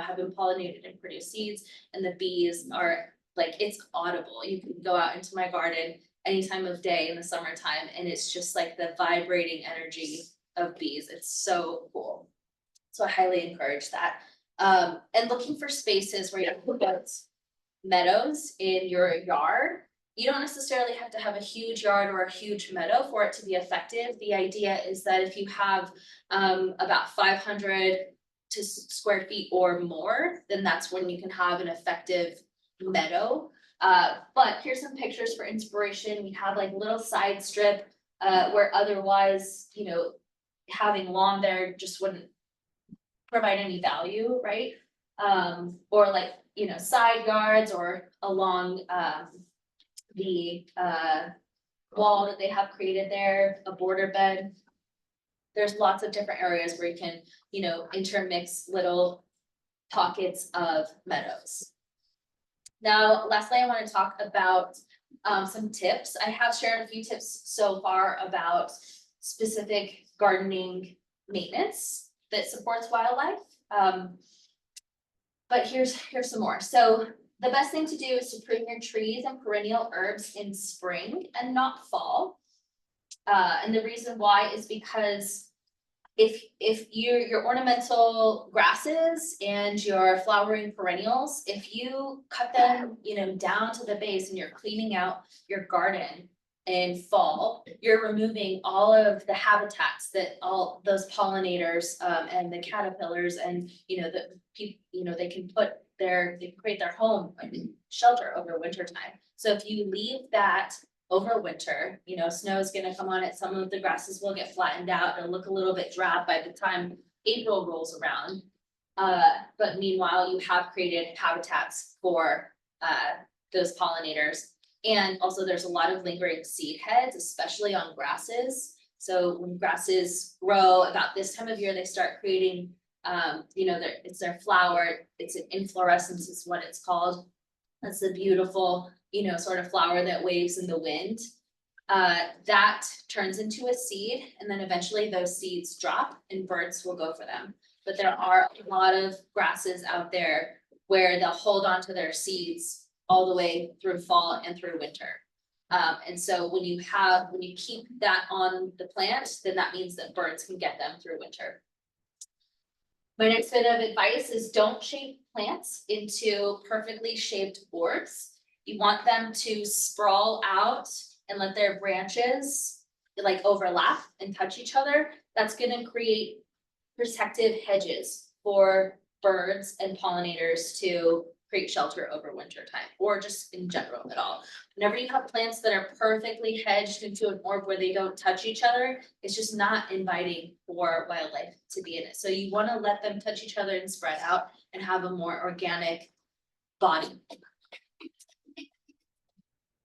I: have been pollinated and produce seeds. And the bees are it's audible. You can go out into my garden any time of day in the summertime, and it's just like the vibrating energy of bees. It's so cool. So I highly encourage that. And looking for spaces where you can put meadows in your yard. You don't necessarily have to have a huge yard or a huge meadow for it to be effective. The idea is that if you have about 500 square feet or more, then that's when you can have an effective meadow. But here's some pictures for inspiration. We have little side strip where otherwise, having lawn there just wouldn't provide any value, right? Or side yards or along the wall that they have created there, a border bed. There's lots of different areas where you can, intermix little pockets of meadows. Now, lastly, I want to talk about some tips. I have shared a few tips so far about specific gardening maintenance that supports wildlife. But here's some more. So the best thing to do is to prune your trees and perennial herbs in spring and not fall. And the reason why is because if your ornamental grasses and your flowering perennials, if you cut them, down to the base and you're cleaning out your garden in fall, you're removing all of the habitats that all those pollinators and the caterpillars and they can create their home and shelter over winter time. So if you leave that over winter, snow is gonna come on it, some of the grasses will get flattened out, it'll look a little bit drab by the time April rolls around. But meanwhile, you have created habitats for those pollinators. And also there's a lot of lingering seed heads, especially on grasses. So when grasses grow about this time of year, they start creating, it's their flower, it's an inflorescence is what it's called. That's the beautiful, sort of flower that waves in the wind. That turns into a seed, and then eventually those seeds drop and birds will go for them. But there are a lot of grasses out there where they'll hold on to their seeds all the way through fall and through winter. And so when you keep that on the plant, then that means that birds can get them through winter. My next bit of advice is don't shape plants into perfectly shaped boards. You want them to sprawl out and let their branches like overlap and touch each other. That's gonna create protective hedges for birds and pollinators to create shelter over winter time, or just in general at all. Whenever you have plants that are perfectly hedged into an orb where they don't touch each other, it's just not inviting for wildlife to be in it. So you wanna let them touch each other and spread out and have a more organic body.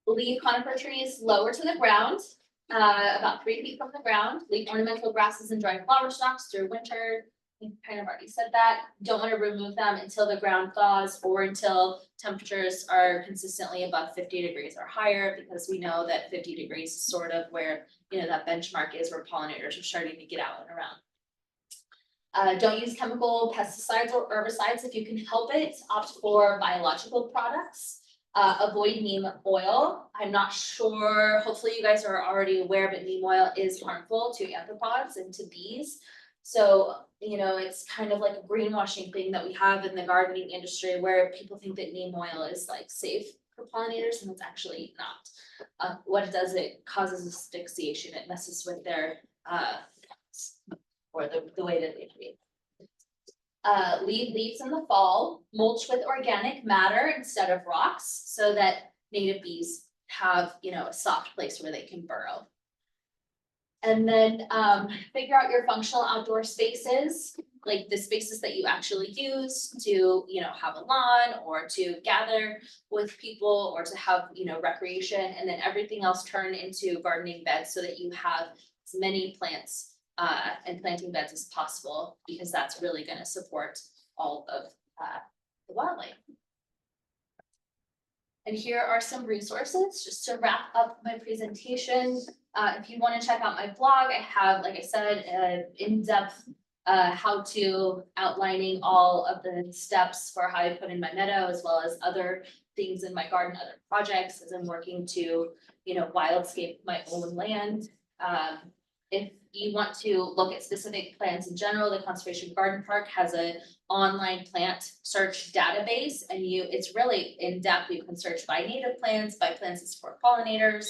I: Leave conifer trees lower to the ground, about 3 feet from the ground. Leave ornamental grasses and dry flower stalks through winter. I kind of already said that. Don't want to remove them until the ground thaws or until temperatures are consistently above 50 degrees or higher, because we know that 50 degrees is sort of where, that benchmark is where pollinators are starting to get out and around. Don't use chemical pesticides or herbicides if you can help it. Opt for biological products. Avoid neem oil. I'm not sure, hopefully you guys are already aware, but neem oil is harmful to arthropods and to bees. So, it's kind of like a greenwashing thing that we have in the gardening industry where people think that neem oil is like safe for pollinators, and it's actually not. What it does, it causes asphyxiation. It messes with their or the way that they breathe. Leave leaves in the fall, mulch with organic matter instead of rocks so that native bees have, a soft place where they can burrow. And then figure out your functional outdoor spaces, like the spaces that you actually use to, have a lawn or to gather with people or to have, recreation, and then everything else turn into gardening beds so that you have as many plants and planting beds as possible, because that's really going to support all of the wildlife. And here are some resources just to wrap up my presentation. If you want to check out my blog, I have, like I said, in-depth how-to outlining all of the steps for how I put in my meadow, as well as other things in my garden, other projects as I'm working to, wildscape my own land. If you want to look at specific plants in general, the Conservation Garden Park has an online plant search database, and it's really in-depth. You can search by native plants, by plants that support pollinators,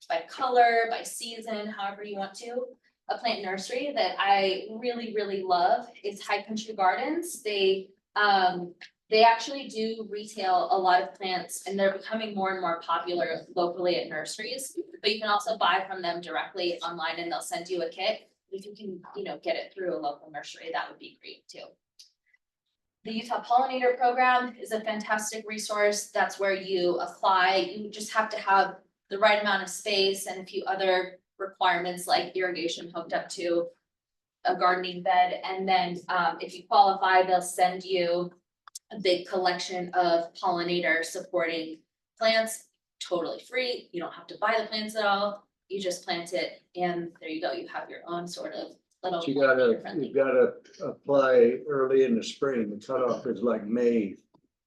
I: by color, by season, however you want to. A plant nursery that I really, really love is High Country Gardens. They actually do retail a lot of plants, and they're becoming more and more popular locally at nurseries, but you can also buy from them directly online, and they'll send you a kit. If you can, get it through a local nursery, that would be great too. The Utah Pollinator Program is a fantastic resource. That's where you apply. You just have to have the right amount of space and a few other requirements like irrigation hooked up to a gardening bed. And then if you qualify, they'll send you a big collection of pollinator supporting plants, totally free. You don't have to buy the plants at all. You just plant it, and there you go. You have your own sort of little.
F: You gotta apply early in the spring. The cutoff is like May.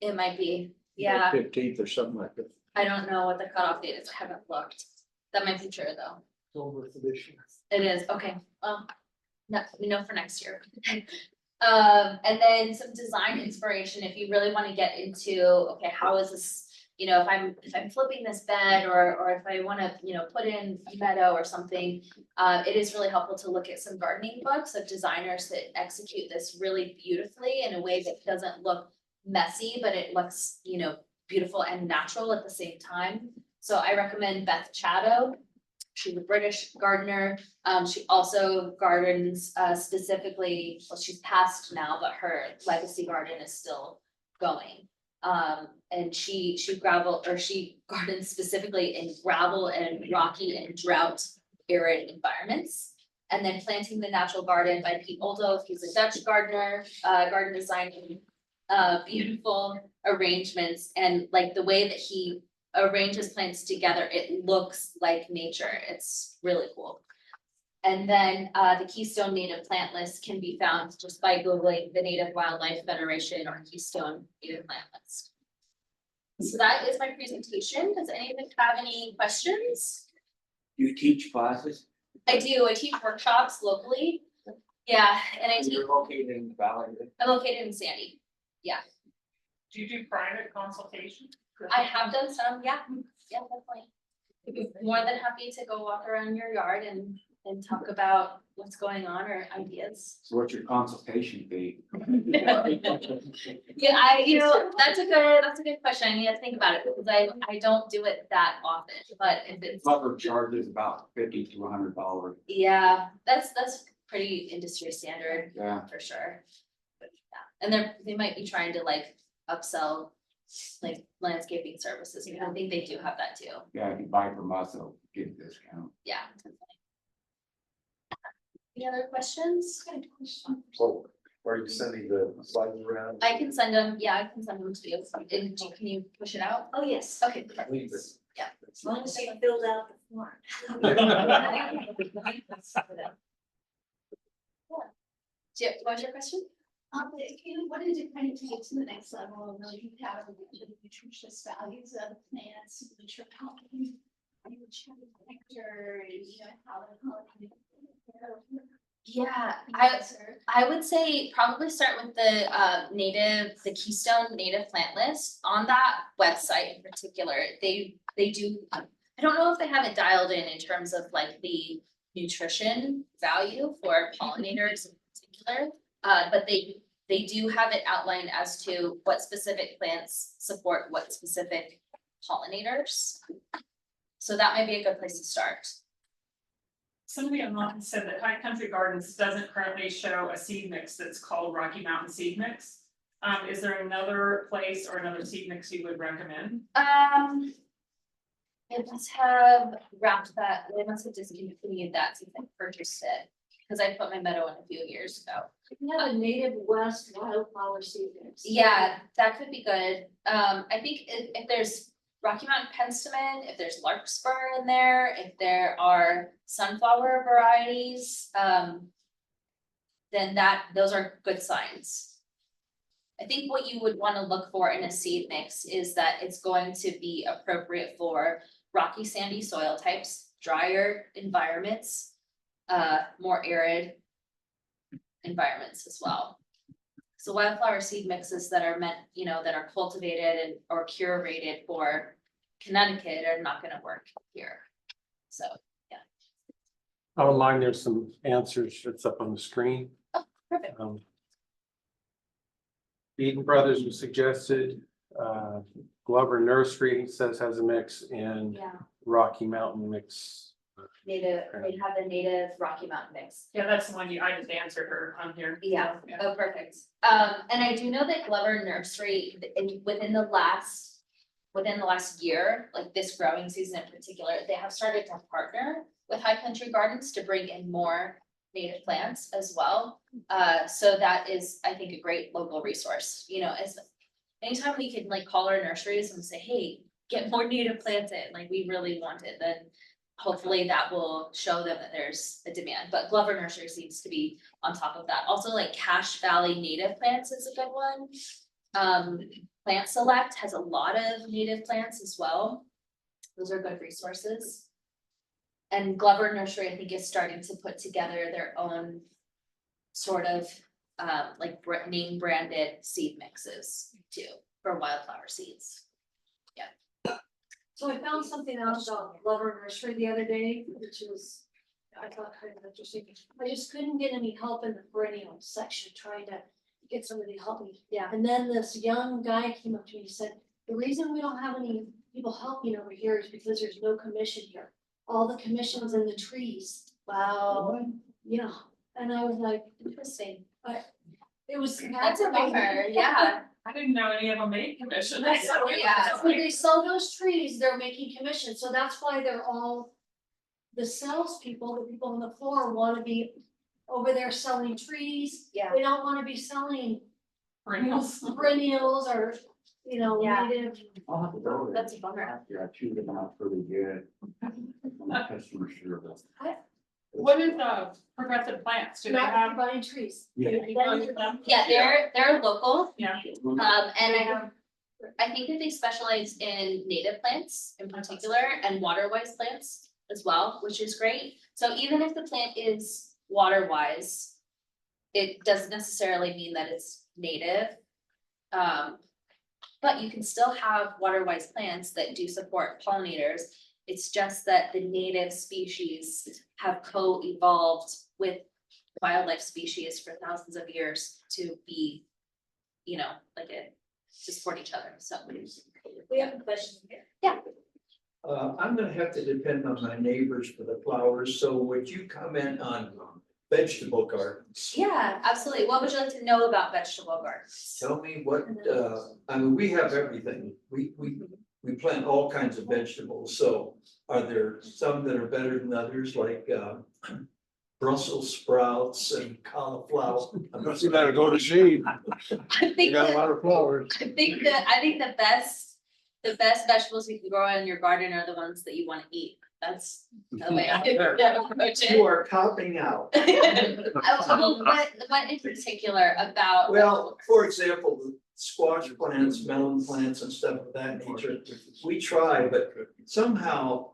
I: It might be, yeah.
F: 15th or something like that.
I: I don't know what the cutoff date is. I haven't looked. That might be true though.
G: Over for this year.
I: It is, okay, for next year. And then some design inspiration, if you really want to get into, okay, how is this, if I'm flipping this bed or if I want to, put in a meadow or something, it is really helpful to look at some gardening books of designers that execute this really beautifully in a way that doesn't look messy, but it looks, beautiful and natural at the same time. So I recommend Beth Chatto. She's a British gardener. She also gardens specifically, well, she's passed now, but her legacy garden is still going. And she gardens specifically in gravel and rocky and drought arid environments. And then Planting the Natural Garden by Pete Oldo. He's a Dutch gardener, garden designer, beautiful arrangements, and like the way that he arranges plants together, it looks like nature. It's really cool. And then the Keystone Native Plant List can be found just by Googling the Native Wildlife Federation or Keystone Native Plant List. So that is my presentation. Does anyone have any questions?
D: You teach classes,
I: I do, I teach workshops locally. Yeah, and I teach,
D: you're located in the valley.
I: I'm located in Sandy.
A: Do you do private consultation?
I: I have done some, yeah, definitely. More than happy to go walk around your yard and talk about what's going on or ideas.
H: So what's your consultation fee?
I: Yeah, that's a good question. I need to think about it because I don't do it that often, but if it's,
H: Cover charges about $50 to $100.
I: yeah, that's pretty industry standard
H: Yeah.
I: for sure. But yeah, and they might be trying to like upsell like landscaping services. I think they do have that too.
H: Yeah, if you buy from us, they'll give a discount.
I: Yeah. Any other questions?
K: So are you sending the slides around?
I: I can send them, yeah, I can send them to you. And can you push it out?
B: Oh, yes,
I: Okay, perfect.
K: Please.
B: as long as you filled out the form.
I: What was your question?
J: What is it kind of take to the next level of really having the nutritious values of the plants, how can you check the nectar and how the
I: Yeah, I would say probably start with the Keystone Native Plant List. On that website in particular, they do, I don't know if they have it dialed in terms of like the nutrition value for pollinators in particular. But they do have it outlined as to what specific plants support what specific pollinators. So that might be a good place to start.
A: Somebody online said that High Country Gardens doesn't currently show a seed mix that's called Rocky Mountain Seed Mix. Is there another place or another seed mix you would recommend?
I: It must have wrapped that, they must have discontinued that since I purchased it, because I put my meadow in a few years ago.
J: You have a native West wildflower seed mix.
I: Yeah, that could be good. I think if there's Rocky Mountain penstemon, if there's larkspur in there, if there are sunflower varieties, then those are good signs. I think what you would want to look for in a seed mix is that it's going to be appropriate for rocky sandy soil types, drier environments, more arid environments as well. So wildflower seed mixes that are meant, that are cultivated or curated for Connecticut are not gonna work here. So, yeah.
L: Online, there's some answers that's up on the screen.
I: Perfect.
L: Eden Brothers was suggested, Glover Nursery, he says, has a mix, and
I: Yeah,
L: Rocky Mountain mix.
I: they have the native Rocky Mountain mix.
A: Yeah, that's the one I just answered her on here.
I: Yeah, oh, perfect. And I do know that Glover Nursery, within the last year, like this growing season in particular, they have started to partner with High Country Gardens to bring in more native plants as well. So that is, I think, a great local resource, as anytime we can like call our nurseries and say, hey, get more native plants in, like we really want it, then hopefully that will show them that there's a demand. But Glover Nursery seems to be on top of that. Also, like Cache Valley Native Plants is a good one. Plant Select has a lot of native plants as well. Those are good resources. And Glover Nursery, I think, is starting to put together their own sort of like name branded seed mixes too for wildflower seeds.
J: So I found something else about Glover Nursery the other day, which was, I thought kind of interesting. I just couldn't get any help in the perennial section, trying to get somebody to help me.
I: Yeah.
J: And then this young guy came up to me and said, the reason we don't have any people helping over here is because there's no commission here. All the commission's in the trees.
I: Wow,
J: And I was like,
I: interesting.
J: it was.
I: That's a bummer, yeah.
A: I didn't know any of them made commission.
I: Yeah.
J: When they sell those trees, they're making commission, so that's why they're all. The salespeople, the people on the floor wanna be over there selling trees.
I: Yeah.
J: They don't wanna be selling
A: Perennials.
J: perennials or,
I: Yeah.
J: native.
H: I'll have to go there.
I: That's a bummer.
H: After I chewed them out pretty good. Customer service.
A: What is progressive plants? Do they
J: Not
A: have?
J: buying trees.
H: Yeah.
I: Yeah, they're local,
A: Yeah.
I: and I think that they specialize in native plants in particular and water-wise plants as well, which is great. So even if the plant is water-wise, it doesn't necessarily mean that it's native. But you can still have water-wise plants that do support pollinators. It's just that the native species have co-evolved with wildlife species for thousands of years to be, to support each other, so.
B: We have a question here.
M: I'm gonna have to depend on my neighbors for the flowers, so would you comment on vegetable gardens?
I: Yeah, absolutely. What would you like to know about vegetable gardens?
M: Tell me what, I mean, we have everything, we plant all kinds of vegetables, so are there some that are better than others, like Brussels sprouts and cauliflower?
F: You better go to seed.
I: I think
F: You got a
I: that,
F: lot of flowers.
I: I think the best vegetables you can grow in your garden are the ones that you wanna eat. That's the way I approach it.
M: You are copping out.
I: Well, what in particular about?
M: Well, for example, the squash plants, melon plants and stuff of that nature, we try, but somehow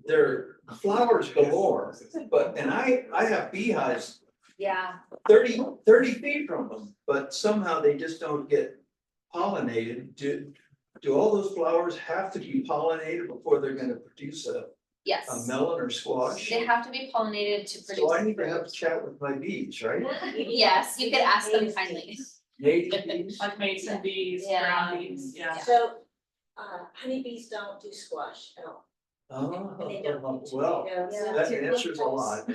M: they're flowers galore, and I have beehives
I: Yeah,
M: 30 feet from them, but somehow they just don't get pollinated. Do all those flowers have to be pollinated before they're gonna produce a
I: yes.
M: melon or squash?
I: They have to be pollinated to produce.
M: So I need to have a
I: fruit.
M: chat with my bees, right?
I: Yes, you could ask them kindly.
M: Native bees?
A: Like mason bees,
I: Yeah.
A: brown bees, yeah.
B: So, honeybees don't do squash at all.
M: Oh,
B: And they don't do
M: well,
B: tomatoes.
M: that answers a lot.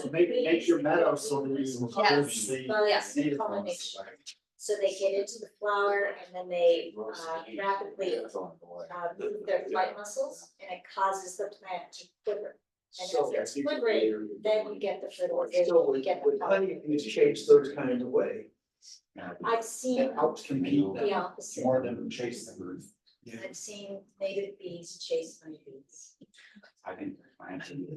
G: So make your meadow so that you can
I: Yes.
G: the
B: Well, yes,
G: native
B: pollination.
G: ones.
B: So they get into the flower and then they rapidly move their flight muscles and it causes the plant to quiver. And
M: So,
B: as it's quivering, then you get the fertilization,
M: so
B: you get
M: with
B: the
M: honeybees chase those kind of way.
B: I've seen
G: It helps compete
B: the opposite.
G: more than chase them.
B: I've seen native bees chase honeybees.
H: I think.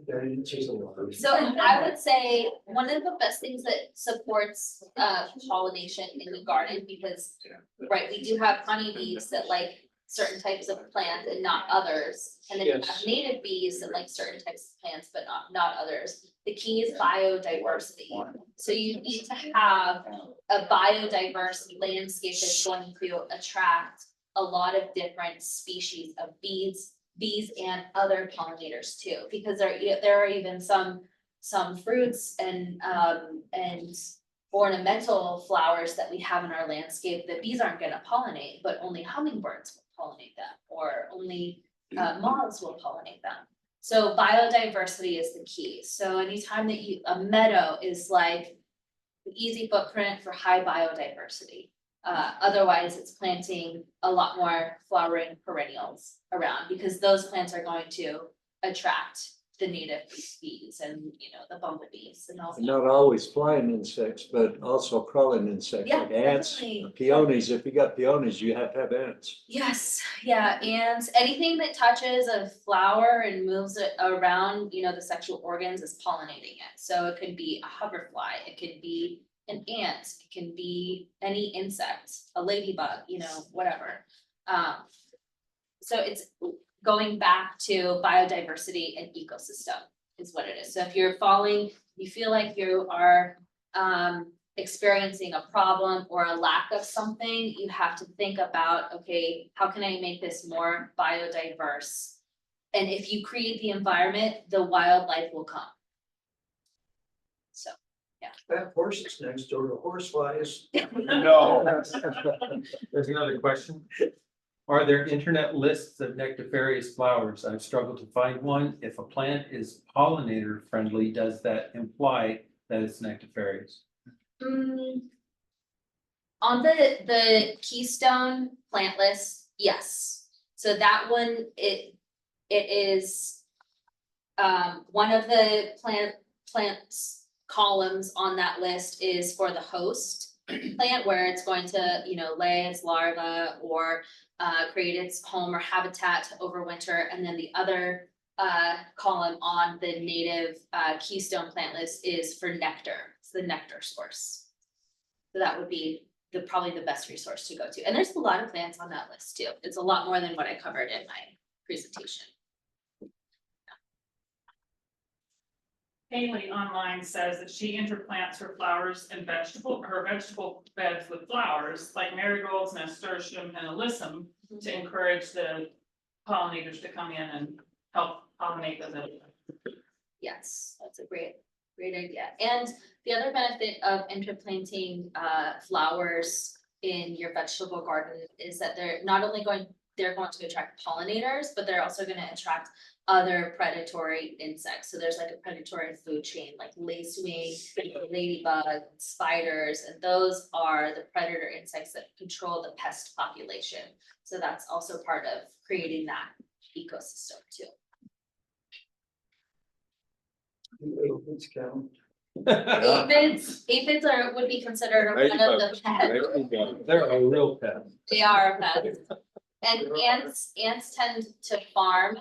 M: They're in chase a lot.
I: So I would say one of the best things that supports pollination in the garden, because, right, we do have honeybees that like certain types of plants and not others. And then you have
M: Yes.
I: native bees that like certain types of plants, but not others. The key is biodiversity. So you need to have a biodiverse landscape that's going to attract a lot of different species of bees and other pollinators too, because there are even some fruits and ornamental flowers that we have in our landscape that bees aren't gonna pollinate, but only hummingbirds will pollinate them, or only moths will pollinate them. So biodiversity is the key. So anytime that a meadow is like an easy footprint for high biodiversity. Otherwise, it's planting a lot more flowering perennials around, because those plants are going to attract the native bees and, the bumblebees and all that.
F: Not always flying insects, but also crawling insects
I: Yeah,
F: like ants,
I: definitely.
F: peonies. If you got peonies, you have to have ants.
I: Yes, yeah, and anything that touches a flower and moves it around, the sexual organs is pollinating it. So it could be a hoverfly, it could be an ant, it can be any insect, a ladybug, whatever. So it's going back to biodiversity and ecosystem is what it is. So if you feel like you are experiencing a problem or a lack of something, you have to think about, okay, how can I make this more biodiverse? And if you create the environment, the wildlife will come. So, yeah.
M: That horse is next door to horseflies.
L: No. There's another question. Are there internet lists of nectarious flowers? I've struggled to find one. If a plant is pollinator friendly, does that imply that it's nectarious?
I: On the Keystone plant list, yes. So that one, it is one of the plants columns on that list is for the host plant, where it's going to, lay its larva or create its home or habitat to overwinter. And then the other column on the native Keystone plant list is for nectar. It's the nectar source. So that would be probably the best resource to go to. And there's a lot of plants on that list too. It's a lot more than what I covered in my presentation.
A: Haley online says that she interplants her flowers and her vegetable beds with flowers like marigolds, nasturtium, and alyssum to encourage the pollinators to come in and help pollinate those.
I: Yes, that's a great idea. And the other benefit of interplanting flowers in your vegetable garden is that they're going to attract pollinators, but they're also going to attract other predatory insects. So there's like a predatory food chain like lacewing, ladybug, spiders, and those are the predator insects that control the pest population. So that's also part of creating that ecosystem too. Aphids would be considered one of the pets.
L: They're a real pet.
I: They are a pet. And ants tend to farm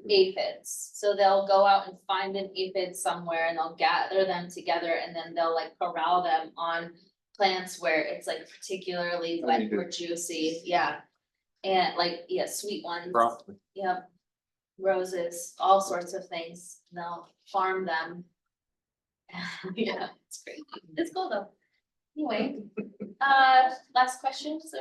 I: aphids. So they'll go out and find an aphid somewhere and they'll gather them together and then they'll like corral them on plants where it's like particularly wet or juicy, yeah. And like, yeah, sweet ones.
L: Broccoli.
I: Yep. Roses, all sorts of things. They'll farm them. Yeah, it's great. It's cool though. Anyway, last question, so